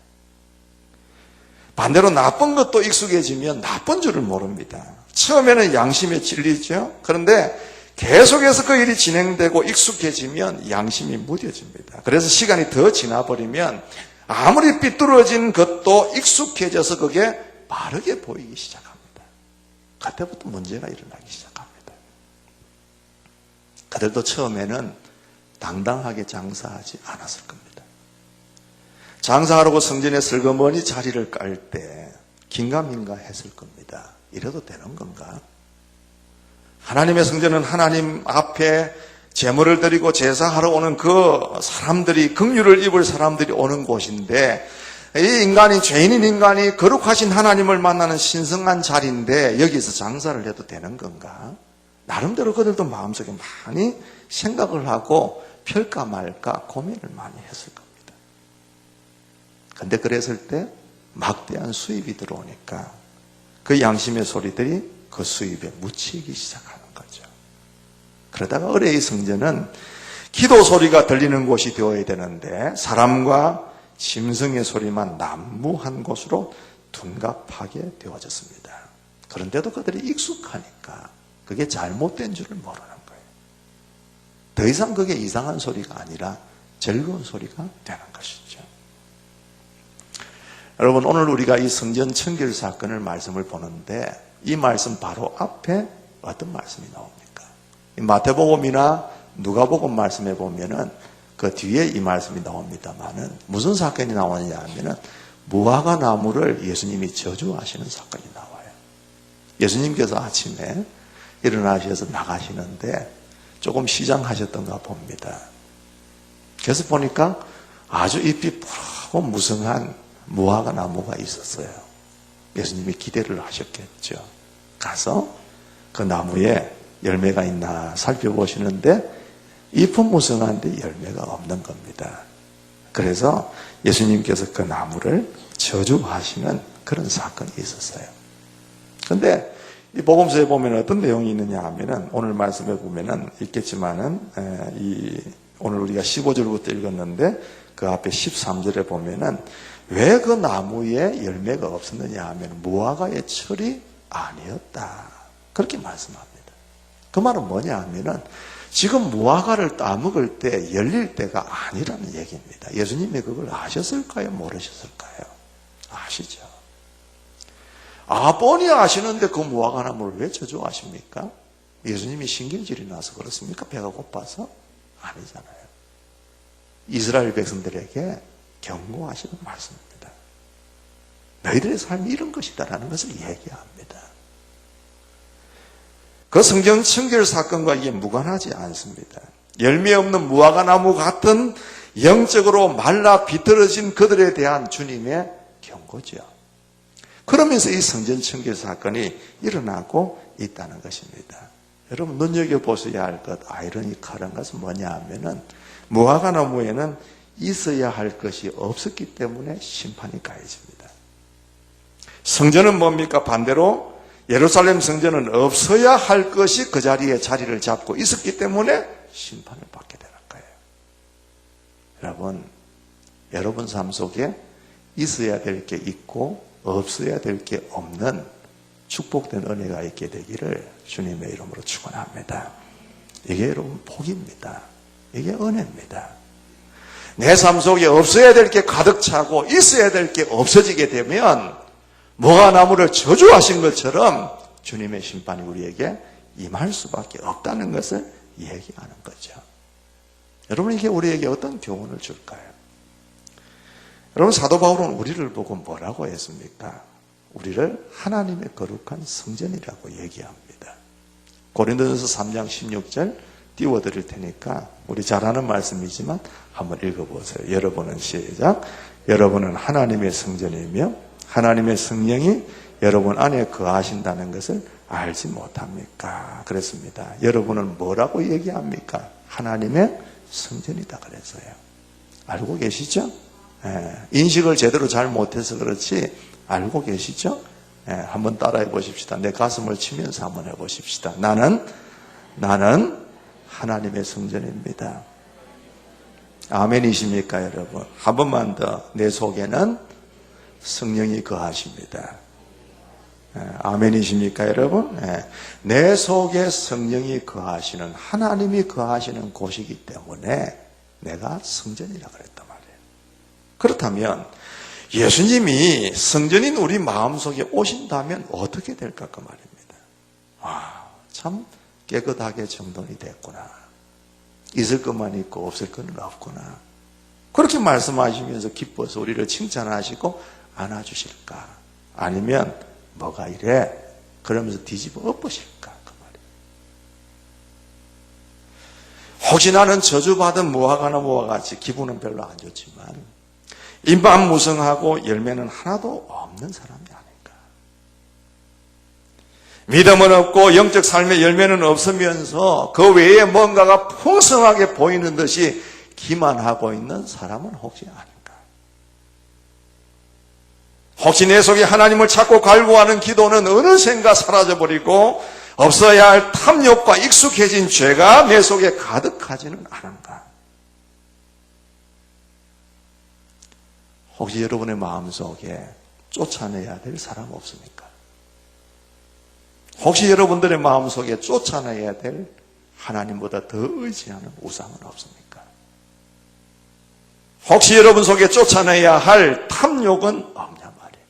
반대로 나쁜 것도 익숙해지면 나쁜 줄을 모릅니다. 처음에는 양심에 찔리죠. 그런데 계속해서 그 일이 진행되고 익숙해지면 양심이 무뎌집니다. 그래서 시간이 더 지나버리면 아무리 삐뚤어진 것도 익숙해져서 그게 바르게 보이기 시작합니다. 그때부터 문제가 일어나기 시작합니다. 그들도 처음에는 당당하게 장사하지 않았을 겁니다. 장사하려고 성전에 슬그머니 자리를 깔 때 긴가민가 했을 겁니다. 이래도 되는 건가? 하나님의 성전은 하나님 앞에 제물을 드리고 제사하러 오는 그 사람들이, 긍휼을 입을 사람들이 오는 곳인데, 이 인간이, 죄인인 인간이 거룩하신 하나님을 만나는 신성한 자리인데 여기서 장사를 해도 되는 건가? 나름대로 그들도 마음속에 많이 생각을 하고 펼까 말까 고민을 많이 했을 겁니다. 근데 그랬을 때 막대한 수입이 들어오니까 그 양심의 소리들이 그 수입에 묻히기 시작하는 거죠. 그러다가 의뢰의 성전은 기도 소리가 들리는 곳이 되어야 되는데 사람과 짐승의 소리만 난무한 곳으로 둔갑하게 되어졌습니다. 그런데도 그들이 익숙하니까 그게 잘못된 줄을 모르는 거예요. 더 이상 그게 이상한 소리가 아니라 즐거운 소리가 되는 것이죠. 여러분, 오늘 우리가 이 성전 청결 사건을 말씀을 보는데 이 말씀 바로 앞에 어떤 말씀이 나옵니까? 마태복음이나 누가복음 말씀에 보면은 그 뒤에 이 말씀이 나옵니다만은 무슨 사건이 나오느냐 하면은 무화과 나무를 예수님이 저주하시는 사건이 나와요. 예수님께서 아침에 일어나셔서 나가시는데 조금 시장하셨던가 봅니다. 그래서 보니까 아주 잎이 푸르고 무성한 무화과 나무가 있었어요. 예수님이 기대를 하셨겠죠. 가서 그 나무에 열매가 있나 살펴보시는데 잎은 무성한데 열매가 없는 겁니다. 그래서 예수님께서 그 나무를 저주하시는 그런 사건이 있었어요. 그런데 이 복음서에 보면 어떤 내용이 있느냐 하면은 오늘 말씀에 보면은 있겠지만은 오늘 우리가 15절부터 읽었는데 그 앞에 13절에 보면은 왜 그 나무에 열매가 없었느냐 하면 무화과의 철이 아니었다. 그렇게 말씀합니다. 그 말은 뭐냐 하면은 지금 무화과를 따먹을 때 열릴 때가 아니라는 얘기입니다. 예수님이 그걸 아셨을까요? 모르셨을까요? 아시죠. 뻔히 아시는데 그 무화과 나무를 왜 저주하십니까? 예수님이 신경질이 나서 그렇습니까? 배가 고파서? 아니잖아요. 이스라엘 백성들에게 경고하시는 말씀입니다. 너희들의 삶이 이런 것이다라는 것을 얘기합니다. 그 성경 청결 사건과 이게 무관하지 않습니다. 열매 없는 무화과 나무 같은 영적으로 말라 비틀어진 그들에 대한 주님의 경고죠. 그러면서 이 성전 청결 사건이 일어나고 있다는 것입니다. 여러분 눈여겨보셔야 할 것, 아이러니컬한 것은 뭐냐 하면은 무화과 나무에는 있어야 할 것이 없었기 때문에 심판이 가해집니다. 성전은 뭡니까? 반대로 예루살렘 성전은 없어야 할 것이 그 자리에 자리를 잡고 있었기 때문에 심판을 받게 되는 거예요. 여러분 삶 속에 있어야 될 게 있고 없어야 될 게 없는 축복된 은혜가 있게 되기를 주님의 이름으로 축원합니다. 이게 여러분 복입니다. 이게 은혜입니다. 내 삶 속에 없어야 될 게 가득 차고 있어야 될 게 없어지게 되면 무화과 나무를 저주하신 것처럼 주님의 심판이 우리에게 임할 수밖에 없다는 것을 얘기하는 거죠. 여러분 이게 우리에게 어떤 교훈을 줄까요? 여러분 사도 바울은 우리를 보고 뭐라고 했습니까? 우리를 하나님의 거룩한 성전이라고 얘기합니다. 고린도전서 3장 16절 띄워드릴 테니까 우리 잘 아는 말씀이지만 한번 읽어보세요. 여러분은 시작. 여러분은 하나님의 성전이며 하나님의 성령이 여러분 안에 거하신다는 것을 알지 못합니까? 그랬습니다. 여러분은 뭐라고 얘기합니까? 하나님의 성전이다 그랬어요. 알고 계시죠? 인식을 제대로 잘 못해서 그렇지 알고 계시죠? 한번 따라해 보십시다. 내 가슴을 치면서 한번 해보십시다. 나는 나는 하나님의 성전입니다. 아멘이십니까, 여러분? 한 번만 더. 내 속에는 성령이 거하십니다. 아멘이십니까, 여러분? 내 속에 성령이 거하시는, 하나님이 거하시는 곳이기 때문에 내가 성전이라 그랬단 말이에요. 그렇다면 예수님이 성전인 우리 마음속에 오신다면 어떻게 될까 그 말입니다. 참 깨끗하게 정돈이 됐구나. 있을 것만 있고 없을 것은 없구나. 그렇게 말씀하시면서 기뻐서 우리를 칭찬하시고 안아주실까? 아니면 뭐가 이래? 그러면서 뒤집어 엎으실까? 그 말이에요. 혹시 나는 저주받은 무화과나무와 같이 기분은 별로 안 좋지만 입만 무성하고 열매는 하나도 없는 사람이 아닐까? 믿음은 없고 영적 삶의 열매는 없으면서 그 외에 뭔가가 풍성하게 보이는 듯이 기만하고 있는 사람은 혹시 아닐까? 혹시 내 속에 하나님을 찾고 갈구하는 기도는 어느샌가 사라져버리고 없어야 할 탐욕과 익숙해진 죄가 내 속에 가득하지는 않은가? 혹시 여러분의 마음속에 쫓아내야 될 사람 없습니까? 혹시 여러분들의 마음속에 쫓아내야 될 하나님보다 더 의지하는 우상은 없습니까? 혹시 여러분 속에 쫓아내야 할 탐욕은 없냐 말이에요.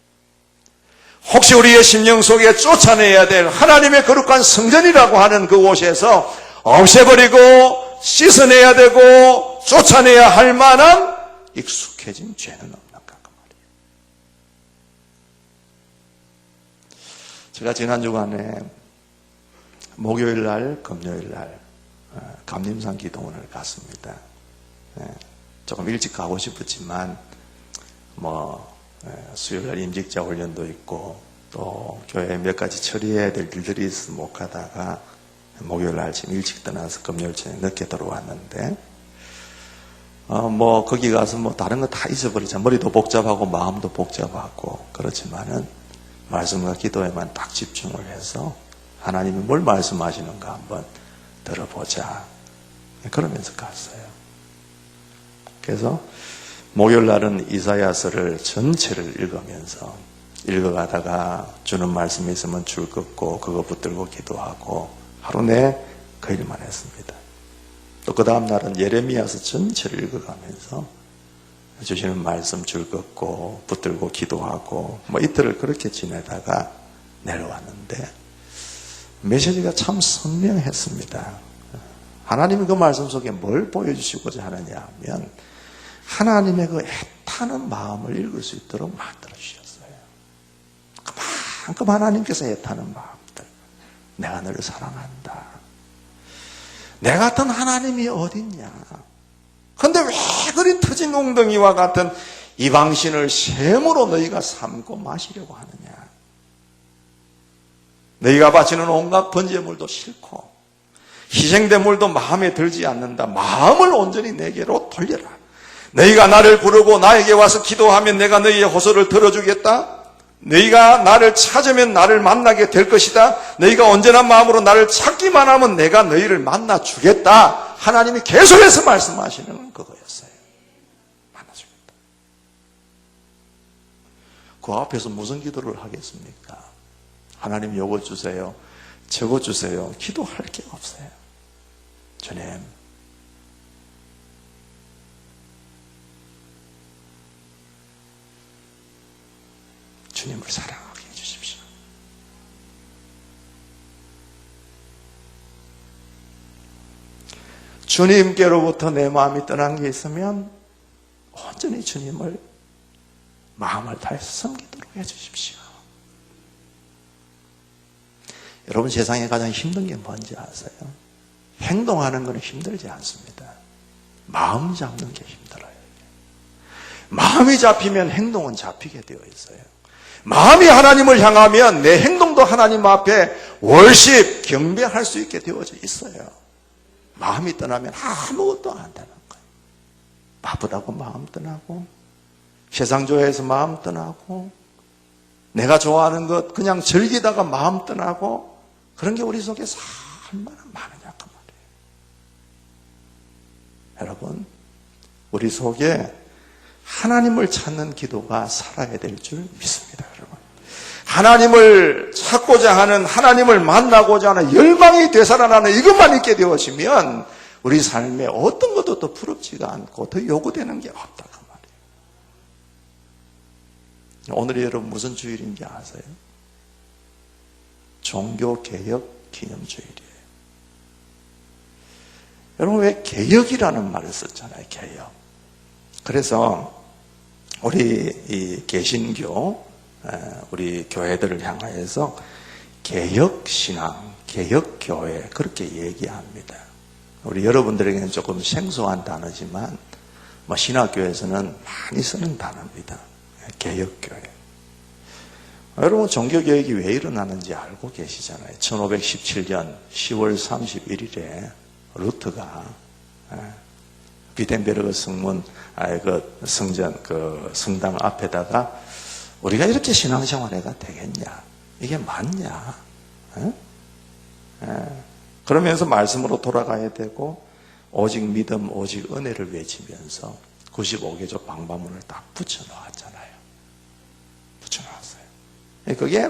혹시 우리의 심령 속에 쫓아내야 될 하나님의 거룩한 성전이라고 하는 그곳에서 없애버리고 씻어내야 되고 쫓아내야 할 만한 익숙해진 죄는 없는가 그 말이에요. 제가 지난 주간에 목요일 날, 금요일 날 감림산 기도원을 갔습니다. 조금 일찍 가고 싶었지만 수요일 날 임직자 훈련도 있고 또 교회에 몇 가지 처리해야 될 일들이 있어서 못 가다가 목요일 날 아침 일찍 떠나서 금요일 저녁 늦게 들어왔는데 거기 가서 다른 거 다 잊어버리자. 머리도 복잡하고 마음도 복잡하고 그렇지만은 말씀과 기도에만 딱 집중을 해서 하나님이 뭘 말씀하시는가 한번 들어보자. 그러면서 갔어요. 그래서 목요일 날은 이사야서를 전체를 읽으면서 읽어가다가 주는 말씀이 있으면 줄 긋고 그거 붙들고 기도하고 하루 내 그 일만 했습니다. 또 그 다음 날은 예레미야서 전체를 읽어가면서 주시는 말씀 줄 긋고 붙들고 기도하고 이틀을 그렇게 지내다가 내려왔는데 메시지가 참 선명했습니다. 하나님이 그 말씀 속에 뭘 보여주시고자 하느냐 하면 하나님의 그 애타는 마음을 읽을 수 있도록 만들어 주셨어요. 그만큼 하나님께서 애타는 마음들. 내가 너를 사랑한다. 내 같은 하나님이 어딨냐. 근데 왜 그리 터진 웅덩이와 같은 이방신을 샘으로 너희가 삼고 마시려고 하느냐. 너희가 바치는 온갖 번제물도 싫고 희생대물도 마음에 들지 않는다. 마음을 온전히 내게로 돌려라. 너희가 나를 부르고 나에게 와서 기도하면 내가 너희의 호소를 들어주겠다. 너희가 나를 찾으면 나를 만나게 될 것이다. 너희가 온전한 마음으로 나를 찾기만 하면 내가 너희를 만나 주겠다. 하나님이 계속해서 말씀하시는 그거였어요. 만나주겠다. 그 앞에서 무슨 기도를 하겠습니까? 하나님 요거 주세요. 저거 주세요. 기도할 게 없어요. 주님, 주님을 사랑하게 해주십시오. 주님께로부터 내 마음이 떠난 게 있으면 온전히 주님을 마음을 다해서 섬기도록 해주십시오. 여러분, 세상에 가장 힘든 게 뭔지 아세요? 행동하는 건 힘들지 않습니다. 마음 잡는 게 힘들어요. 마음이 잡히면 행동은 잡히게 되어 있어요. 마음이 하나님을 향하면 내 행동도 하나님 앞에 월십, 경배할 수 있게 되어져 있어요. 마음이 떠나면 아무것도 안 되는 거예요. 바쁘다고 마음 떠나고, 세상 좋아해서 마음 떠나고, 내가 좋아하는 것 그냥 즐기다가 마음 떠나고, 그런 게 우리 속에 얼마나 많으냐 그 여러분, 우리 속에 하나님을 찾는 기도가 살아야 될 줄 믿습니다. 여러분, 하나님을 찾고자 하는, 하나님을 만나고자 하는 열망이 되살아나는 이것만 있게 되어지면 우리 삶에 어떤 것도 더 부럽지가 않고 더 요구되는 게 없다 그 말이에요. 오늘이 여러분 무슨 주일인지 아세요? 종교개혁 기념주일이에요. 여러분, 왜 개혁이라는 말을 썼잖아요. 개혁. 그래서 우리 이 개신교, 우리 교회들을 향하여서 개혁신앙, 개혁교회 그렇게 얘기합니다. 우리 여러분들에게는 조금 생소한 단어지만 신학교에서는 많이 쓰는 단어입니다. 개혁교회. 여러분, 종교개혁이 왜 일어나는지 알고 계시잖아요. 1517년 10월 31일에 루터가 비텐베르그 성문, 그 성전, 그 성당 앞에다가 우리가 이렇게 신앙생활해가 되겠냐? 이게 맞냐? 그러면서 말씀으로 돌아가야 되고, 오직 믿음, 오직 은혜를 외치면서 95개조 방방문을 딱 붙여놓았잖아요. 붙여놨어요. 그게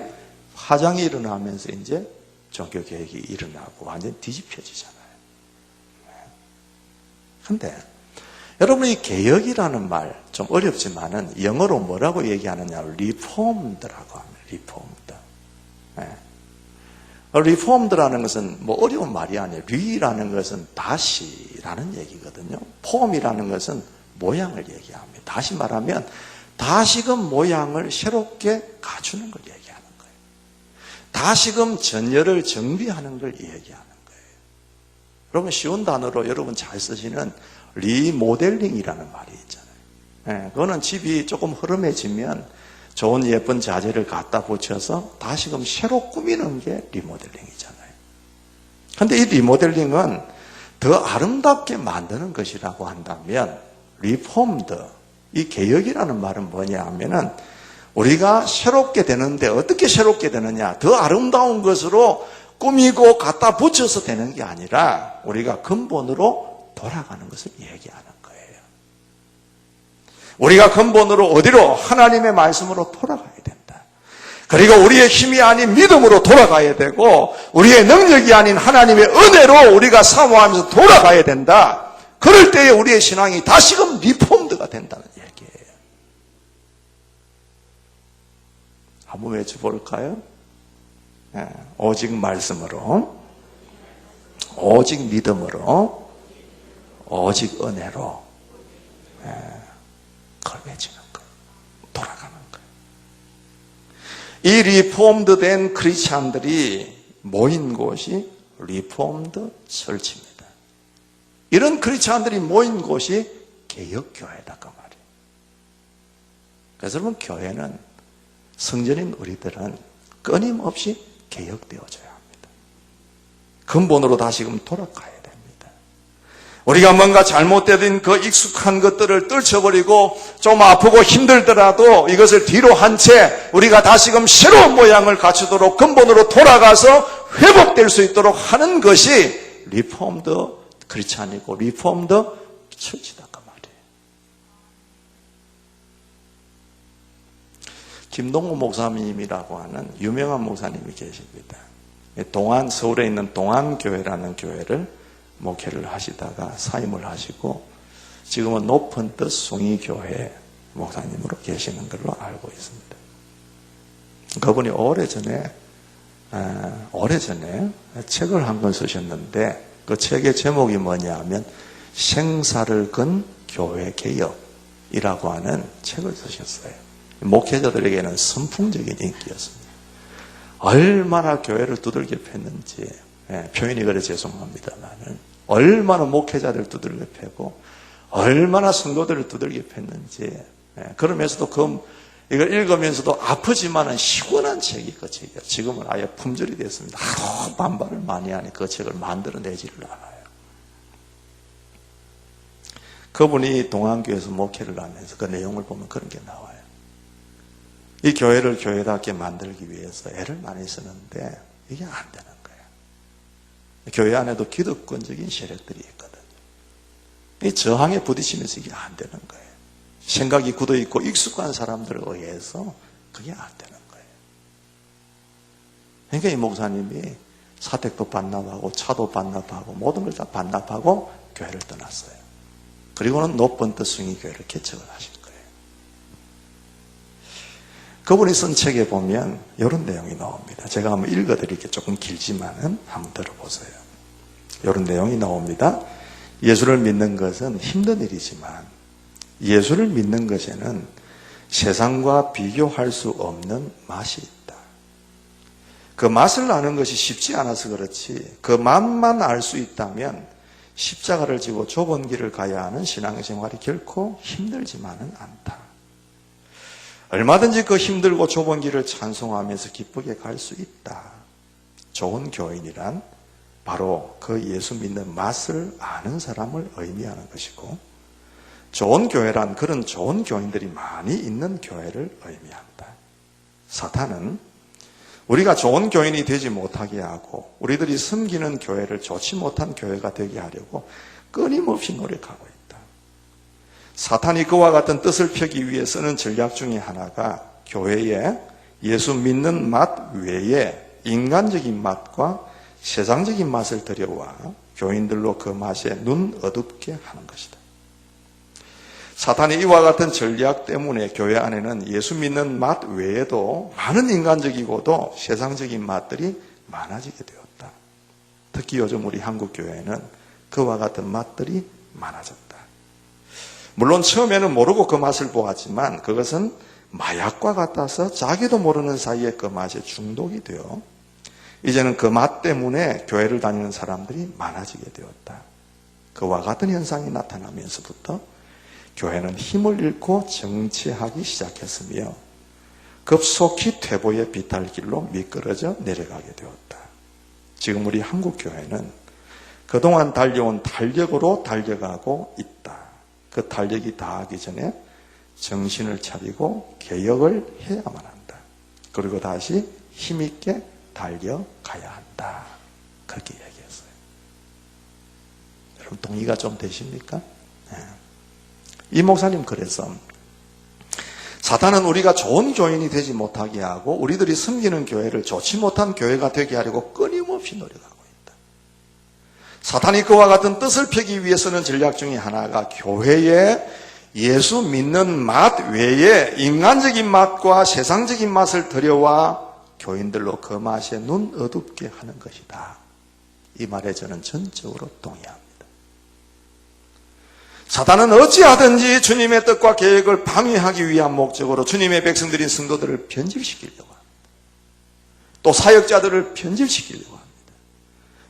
화장이 일어나면서 이제 종교개혁이 일어나고 완전 뒤집혀지잖아요. 근데 여러분, 이 개혁이라는 말 좀 어렵지만은 영어로 뭐라고 얘기하느냐? 리폼드라고 합니다. 리폼드. 리폼드라는 것은 뭐 어려운 말이 아니에요. 리라는 것은 다시라는 얘기거든요. 폼이라는 것은 모양을 얘기합니다. 다시 말하면 다시금 모양을 새롭게 갖추는 걸 얘기하는 거예요. 다시금 전열을 정비하는 걸 얘기하는 거예요. 여러분, 쉬운 단어로 여러분 잘 쓰시는 리모델링이라는 말이 있잖아요. 그거는 집이 조금 흐름해지면 좋은 예쁜 자재를 갖다 붙여서 다시금 새로 꾸미는 게 리모델링이잖아요. 그런데 이 리모델링은 더 아름답게 만드는 것이라고 한다면 리폼드, 이 개혁이라는 말은 뭐냐 하면은 우리가 새롭게 되는데 어떻게 새롭게 되느냐? 더 아름다운 것으로 꾸미고 갖다 붙여서 되는 게 아니라 우리가 근본으로 돌아가는 것을 얘기하는 거예요. 우리가 근본으로 어디로? 하나님의 말씀으로 돌아가야 된다. 그리고 우리의 힘이 아닌 믿음으로 돌아가야 되고 우리의 능력이 아닌 하나님의 은혜로 우리가 사모하면서 돌아가야 된다. 그럴 때에 우리의 신앙이 다시금 리폼드가 된다는 얘기예요. 한번 외쳐볼까요? 오직 말씀으로, 오직 믿음으로, 오직 은혜로 걸매지는 거예요. 돌아가는 거예요. 이 리폼드 된 크리스찬들이 모인 곳이 리폼드 철치입니다. 이런 크리스찬들이 모인 곳이 개혁교회다 그 말이에요. 그래서 여러분, 교회는, 성전인 우리들은 끊임없이 개혁되어져야 합니다. 근본으로 다시금 돌아가야 됩니다. 우리가 뭔가 잘못된 그 익숙한 것들을 떨쳐버리고 좀 아프고 힘들더라도 이것을 뒤로 한 채 우리가 다시금 새로운 모양을 갖추도록 근본으로 돌아가서 회복될 수 있도록 하는 것이 리폼드 크리스찬이고 리폼드 처치다 그 말이에요. 김동호 목사님이라고 하는 유명한 목사님이 계십니다. 서울에 있는 동안교회라는 교회를 목회를 하시다가 사임을 하시고 지금은 높은 뜻 숭이교회 목사님으로 계시는 걸로 알고 있습니다. 그분이 오래전에 책을 한 권 쓰셨는데 그 책의 제목이 뭐냐 하면 생사를 건 교회 개혁이라고 하는 책을 쓰셨어요. 목회자들에게는 선풍적인 인기였습니다. 얼마나 교회를 두들겨 팼는지, 표현이 그래 죄송합니다만은 얼마나 목회자들 두들겨 패고 얼마나 성도들을 두들겨 팼는지, 그러면서도 이걸 읽으면서도 아프지만은 시원한 책이 그 책이에요. 지금은 아예 품절이 됐습니다. 하도 반발을 많이 하니 그 책을 만들어내지를 않아요. 그분이 동안교회에서 목회를 하면서 그 내용을 보면 그런 게 나와요. 이 교회를 교회답게 만들기 위해서 애를 많이 쓰는데 이게 안 되는 거예요. 교회 안에도 기득권적인 세력들이 있거든요. 이 저항에 부딪히면서 이게 안 되는 거예요. 생각이 굳어있고 익숙한 사람들에 의해서 그게 안 되는 거예요. 그러니까 이 목사님이 사택도 반납하고 차도 반납하고 모든 걸 다 반납하고 교회를 떠났어요. 그리고는 높은 뜻승희 교회를 개척을 하신 거예요. 그분이 쓴 책에 보면 이런 내용이 나옵니다. 제가 한번 읽어드릴게요. 조금 길지만은 한번 들어보세요. 이런 내용이 나옵니다. 예수를 믿는 것은 힘든 일이지만 예수를 믿는 것에는 세상과 비교할 수 없는 맛이 있다. 그 맛을 아는 것이 쉽지 않아서 그렇지 그 맛만 알 수 있다면 십자가를 지고 좁은 길을 가야 하는 신앙생활이 결코 힘들지만은 않다. 얼마든지 그 힘들고 좁은 길을 찬송하면서 기쁘게 갈 수 있다. 좋은 교인이란 바로 그 예수 믿는 맛을 아는 사람을 의미하는 것이고 좋은 교회란 그런 좋은 교인들이 많이 있는 교회를 의미한다. 사탄은 우리가 좋은 교인이 되지 못하게 하고 우리들이 섬기는 교회를 좋지 못한 교회가 되게 하려고 끊임없이 노력하고 있다. 사탄이 그와 같은 뜻을 펴기 위해 쓰는 전략 중에 하나가 교회에 예수 믿는 맛 외에 인간적인 맛과 세상적인 맛을 들여와 교인들로 그 맛에 눈 어둡게 하는 것이다. 사탄이 이와 같은 전략 때문에 교회 안에는 예수 믿는 맛 외에도 많은 인간적이고도 세상적인 맛들이 많아지게 되었다. 특히 요즘 우리 한국 교회는 그와 같은 맛들이 많아졌다. 물론 처음에는 모르고 그 맛을 보았지만 그것은 마약과 같아서 자기도 모르는 사이에 그 맛에 중독이 되어 이제는 그 맛 때문에 교회를 다니는 사람들이 많아지게 되었다. 그와 같은 현상이 나타나면서부터 교회는 힘을 잃고 정체하기 시작했으며 급속히 퇴보의 비탈길로 미끄러져 내려가게 되었다. 지금 우리 한국 교회는 그동안 달려온 달력으로 달려가고 있다. 그 달력이 다하기 전에 정신을 차리고 개혁을 해야만 한다. 그리고 다시 힘있게 달려가야 한다. 그렇게 얘기했어요. 여러분 동의가 좀 되십니까? 네. 이 목사님 그래서 사탄은 우리가 좋은 교인이 되지 못하게 하고 우리들이 섬기는 교회를 좋지 못한 교회가 되게 하려고 끊임없이 노력하고 있다. 사탄이 그와 같은 뜻을 펴기 위해서는 전략 중에 하나가 교회에 예수 믿는 맛 외에 인간적인 맛과 세상적인 맛을 들여와 교인들로 그 맛에 눈 어둡게 하는 것이다. 이 말에 저는 전적으로 동의합니다. 사탄은 어찌하든지 주님의 뜻과 계획을 방해하기 위한 목적으로 주님의 백성들인 성도들을 변질시키려고 합니다. 또 사역자들을 변질시키려고 합니다.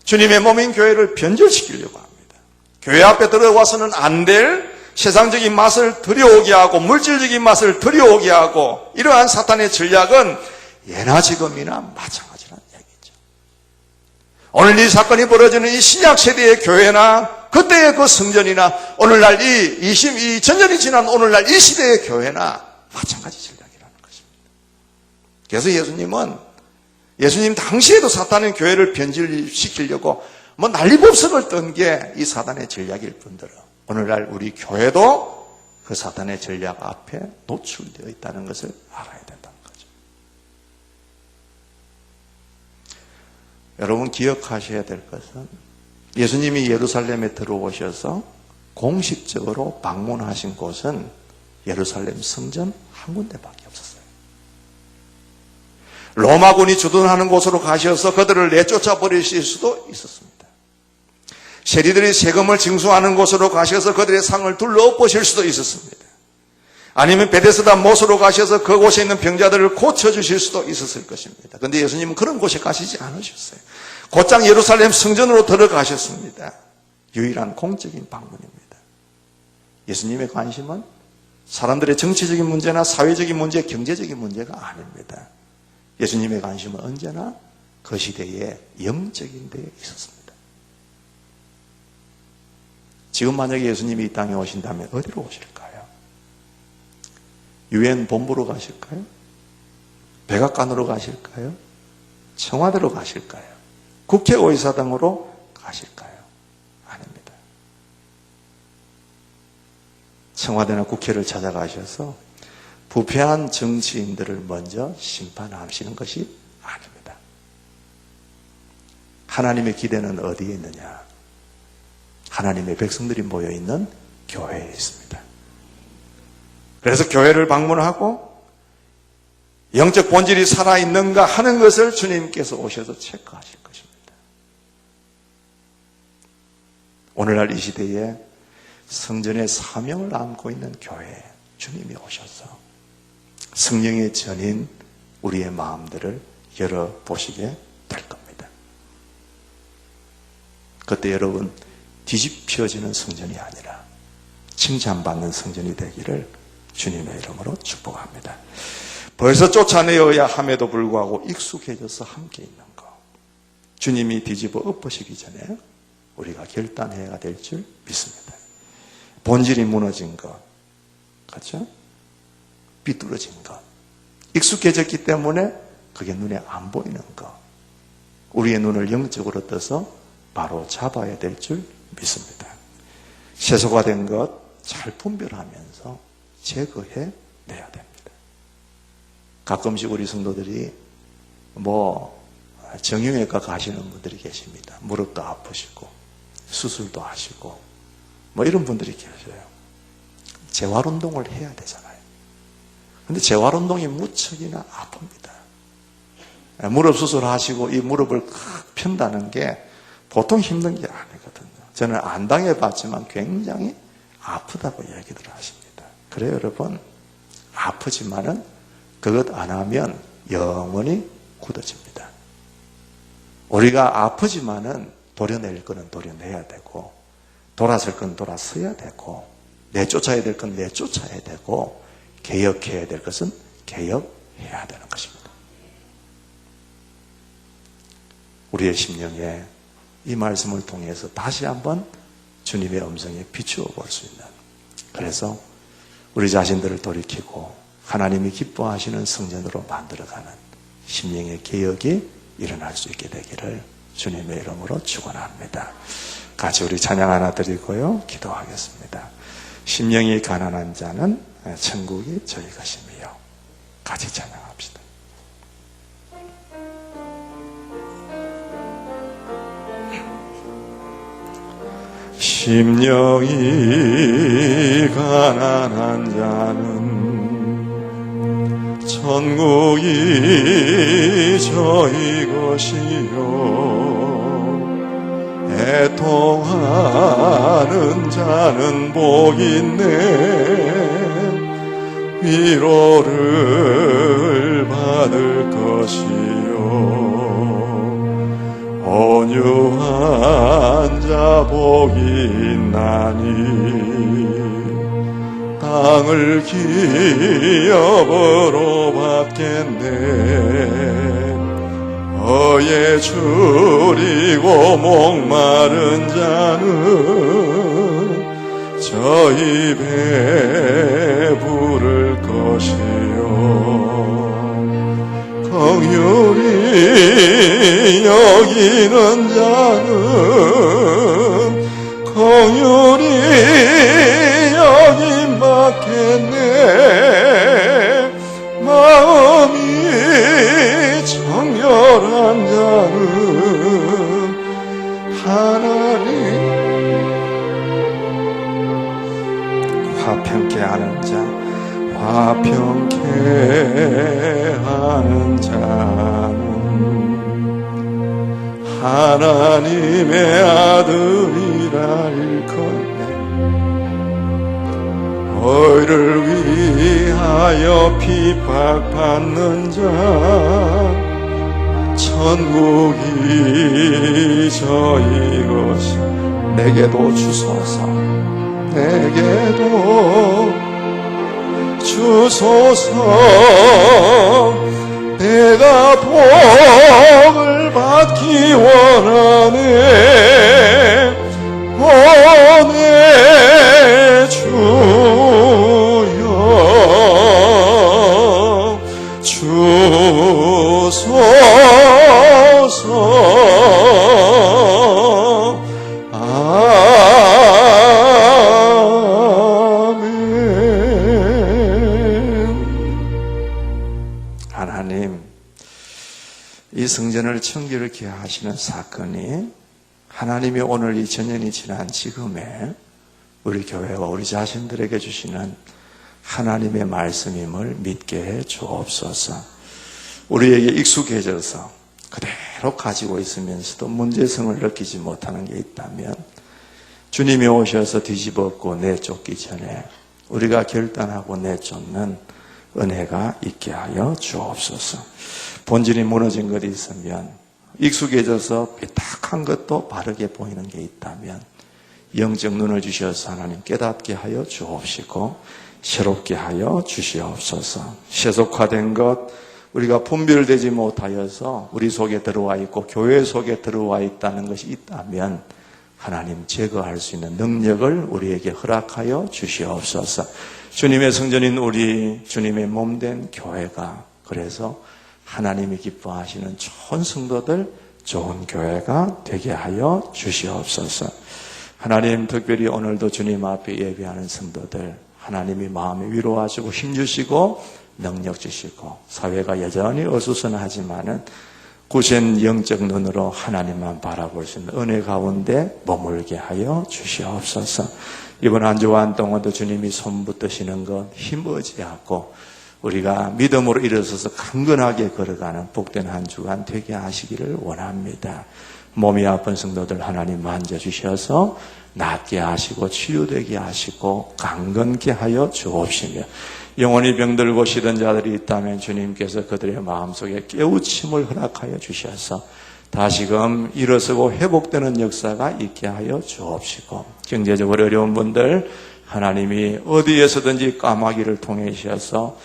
주님의 몸인 교회를 변질시키려고 합니다. 교회 앞에 들어와서는 안 될 세상적인 맛을 들여오게 하고 물질적인 맛을 들여오게 하고 이러한 사탄의 전략은 예나 지금이나 마찬가지라는 얘기죠. 오늘 이 사건이 벌어지는 이 신약 세대의 교회나 그때의 그 성전이나 오늘날 이 전년이 지난 오늘날 이 시대의 교회나 마찬가지 전략이라는 것입니다. 그래서 예수님 당시에도 사탄은 교회를 변질시키려고 난리법석을 떤 게 이 사탄의 전략일 뿐더러 오늘날 우리 교회도 그 사탄의 전략 앞에 노출되어 있다는 것을 알아야 된다는 거죠. 여러분 기억하셔야 될 것은 예수님이 예루살렘에 들어오셔서 공식적으로 방문하신 곳은 예루살렘 성전 한 군데밖에 없었어요. 로마군이 주둔하는 곳으로 가셔서 그들을 내쫓아 버리실 수도 있었습니다. 세리들이 세금을 징수하는 곳으로 가셔서 그들의 상을 둘러엎으실 수도 있었습니다. 아니면 베데스다 못으로 가셔서 그곳에 있는 병자들을 고쳐주실 수도 있었을 것입니다. 그런데 예수님은 그런 곳에 가시지 않으셨어요. 곧장 예루살렘 성전으로 들어가셨습니다. 유일한 공적인 방문입니다. 예수님의 관심은 사람들의 정치적인 문제나 사회적인 문제, 경제적인 문제가 아닙니다. 예수님의 관심은 언제나 그 시대의 영적인 데에 있었습니다. 지금 만약에 예수님이 이 땅에 오신다면 어디로 오실까요? 유엔 본부로 가실까요? 백악관으로 가실까요? 청와대로 가실까요? 국회의사당으로 가실까요? 아닙니다. 청와대나 국회를 찾아가셔서 부패한 정치인들을 먼저 심판하시는 것이 아닙니다. 하나님의 기대는 어디에 있느냐? 하나님의 백성들이 모여있는 교회에 있습니다. 그래서 교회를 방문하고 영적 본질이 살아있는가 하는 것을 주님께서 오셔서 체크하실 것입니다. 오늘날 이 시대에 성전의 사명을 안고 있는 교회에 주님이 오셔서 성령의 전인 우리의 마음들을 열어보시게 될 겁니다. 그때 여러분 뒤집혀지는 성전이 아니라 칭찬받는 성전이 되기를 주님의 이름으로 축복합니다. 벌써 쫓아내어야 함에도 불구하고 익숙해져서 함께 있는 것, 주님이 뒤집어 엎으시기 전에 우리가 결단해야 될 줄 믿습니다. 본질이 무너진 것, 그렇죠? 삐뚤어진 것, 익숙해졌기 때문에 그게 눈에 안 보이는 것, 우리의 눈을 영적으로 떠서 바로 잡아야 될 줄 믿습니다. 세속화된 것 잘 분별하면서 제거해 내야 됩니다. 가끔씩 우리 성도들이 정형외과 가시는 분들이 계십니다. 무릎도 아프시고 수술도 하시고 이런 분들이 계셔요. 재활운동을 해야 되잖아요. 근데 재활운동이 무척이나 아픕니다. 무릎 수술하시고 이 무릎을 편다는 게 보통 힘든 게 아니거든요. 저는 안 당해봤지만 굉장히 아프다고 얘기들 하십니다. 그래요, 여러분. 아프지만은 그것 안 하면 영원히 굳어집니다. 우리가 아프지만은 도려낼 거는 도려내야 되고, 돌아설 건 돌아서야 되고, 내쫓아야 될 건 내쫓아야 되고, 개혁해야 될 것은 개혁해야 되는 것입니다. 우리의 심령에 이 말씀을 통해서 다시 한번 주님의 음성에 비추어 볼 수 있는, 그래서 우리 자신들을 돌이키고 하나님이 기뻐하시는 성전으로 만들어가는 심령의 개혁이 일어날 수 있게 되기를 주님의 이름으로 축원합니다. 같이 우리 찬양 하나 드리고요, 기도하겠습니다. 심령이 가난한 자는 천국이 저희 것이며, 같이 찬양합시다. 심령이 가난한 자는 천국이 저희 것이요, 애통하는 자는 복 있네, 위로를 받을 것이요, 온유한 자 복이 있나니, 땅을 기업으로 받겠네, 어에 줄이고 목마른 자는 저희 배 부를 것이요, 긍휼히 여기는 자는 긍휼히 여김 받겠네, 마음이 정결한 자는 하나님 화평케 하는 자, 화평케 하는 자는 하나님의 아들이라 일컫네, 너희를 위하여 핍박받는 자, 천국이 저희 것이. 내게도 주소서, 내게도 주소서, 내가 복을 받기 원하네, 오 내 주여 주소서. 아멘. 하나님, 이 성전을 청결케 하시는 사건이 하나님이 오늘 이 전년이 지난 지금에 우리 교회와 우리 자신들에게 주시는 하나님의 말씀임을 믿게 해 주옵소서. 우리에게 익숙해져서 그대로 가지고 있으면서도 문제성을 느끼지 못하는 게 있다면 주님이 오셔서 뒤집었고 내쫓기 전에 우리가 결단하고 내쫓는 은혜가 있게 하여 주옵소서. 본질이 무너진 것이 있으면 익숙해져서 삐딱한 것도 바르게 보이는 게 있다면 영적 눈을 주셔서 하나님 깨닫게 하여 주옵시고 새롭게 하여 주시옵소서. 세속화된 것, 우리가 분별되지 못하여서 우리 속에 들어와 있고 교회 속에 들어와 있다는 것이 있다면 하나님 제거할 수 있는 능력을 우리에게 허락하여 주시옵소서. 주님의 성전인 우리 주님의 몸된 교회가 그래서 하나님이 기뻐하시는 좋은 성도들, 좋은 교회가 되게 하여 주시옵소서. 하나님, 특별히 오늘도 주님 앞에 예배하는 성도들 하나님이 마음에 위로하시고 힘주시고 능력 주시고 사회가 여전히 어수선하지만은 굳은 영적 눈으로 하나님만 바라볼 수 있는 은혜 가운데 머물게 하여 주시옵소서. 이번 한 주간 동안도 주님이 손 붙드시는 것 힘 의지하고 우리가 믿음으로 일어서서 강건하게 걸어가는 복된 한 주간 되게 하시기를 원합니다. 몸이 아픈 성도들 하나님 만져주셔서 낫게 하시고 치유되게 하시고 강건케 하여 주옵시며 영원히 병들고 시든 자들이 있다면 주님께서 그들의 마음속에 깨우침을 허락하여 주셔서 다시금 일어서고 회복되는 역사가 있게 하여 주옵시고 경제적으로 어려운 분들 하나님이 어디에서든지 까마귀를 통해셔서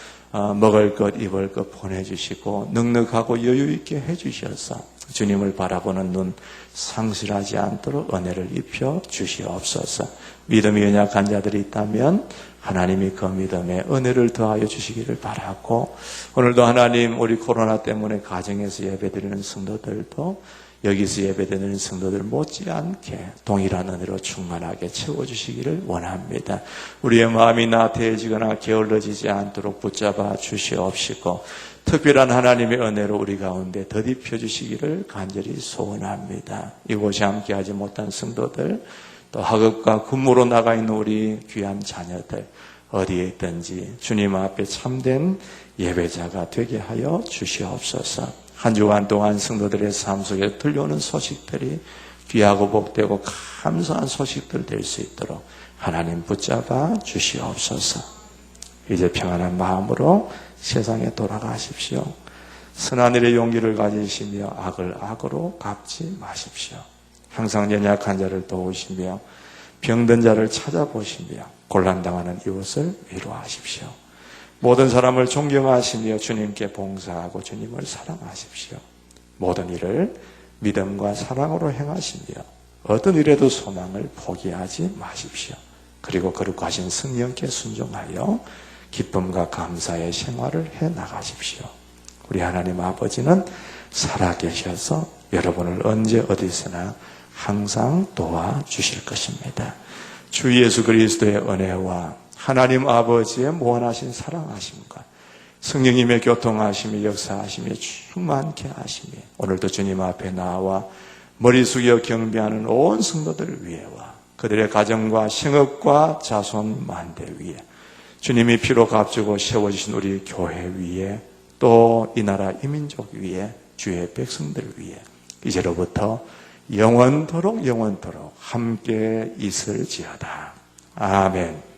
먹을 것 입을 것 보내주시고 넉넉하고 여유 있게 해주셔서 주님을 바라보는 눈 상실하지 않도록 은혜를 입혀 주시옵소서. 믿음이 연약한 자들이 있다면 하나님이 그 믿음에 은혜를 더하여 주시기를 바라고 오늘도 하나님 우리 코로나 때문에 가정에서 예배드리는 성도들도 여기서 예배드리는 성도들 못지않게 동일한 은혜로 충만하게 채워주시기를 원합니다. 우리의 마음이 나태해지거나 게을러지지 않도록 붙잡아 주시옵시고 특별한 하나님의 은혜로 우리 가운데 더딥혀 주시기를 간절히 소원합니다. 이곳에 함께하지 못한 성도들 또 학업과 근무로 나가 있는 우리 귀한 자녀들 어디에 있든지 주님 앞에 참된 예배자가 되게 하여 주시옵소서. 한 주간 동안 성도들의 삶 속에 들려오는 소식들이 귀하고 복되고 감사한 소식들 될 수 있도록 하나님 붙잡아 주시옵소서. 이제 평안한 마음으로 세상에 돌아가십시오. 선한 일의 용기를 가지시며 악을 악으로 갚지 마십시오. 항상 연약한 자를 도우시며 병든 자를 찾아보시며 곤란당하는 이웃을 위로하십시오. 모든 사람을 존경하시며 주님께 봉사하고 주님을 사랑하십시오. 모든 일을 믿음과 사랑으로 행하시며 어떤 일에도 소망을 포기하지 마십시오. 그리고 거룩하신 성령께 순종하여 기쁨과 감사의 생활을 해나가십시오. 우리 하나님 아버지는 살아계셔서 여러분을 언제 어디서나 항상 도와주실 것입니다. 주 예수 그리스도의 은혜와 하나님 아버지의 무한하신 사랑하심과 성령님의 교통하심이 역사하심이 충만케 하심이 오늘도 주님 앞에 나와 머리 숙여 경배하는 온 성도들 위에와 그들의 가정과 생업과 자손 만대 위에 주님이 피로 값주고 세워주신 우리 교회 위에 또 이 나라 이민족 위에 주의 백성들 위에 이제로부터 영원토록 함께 있을지어다. 아멘.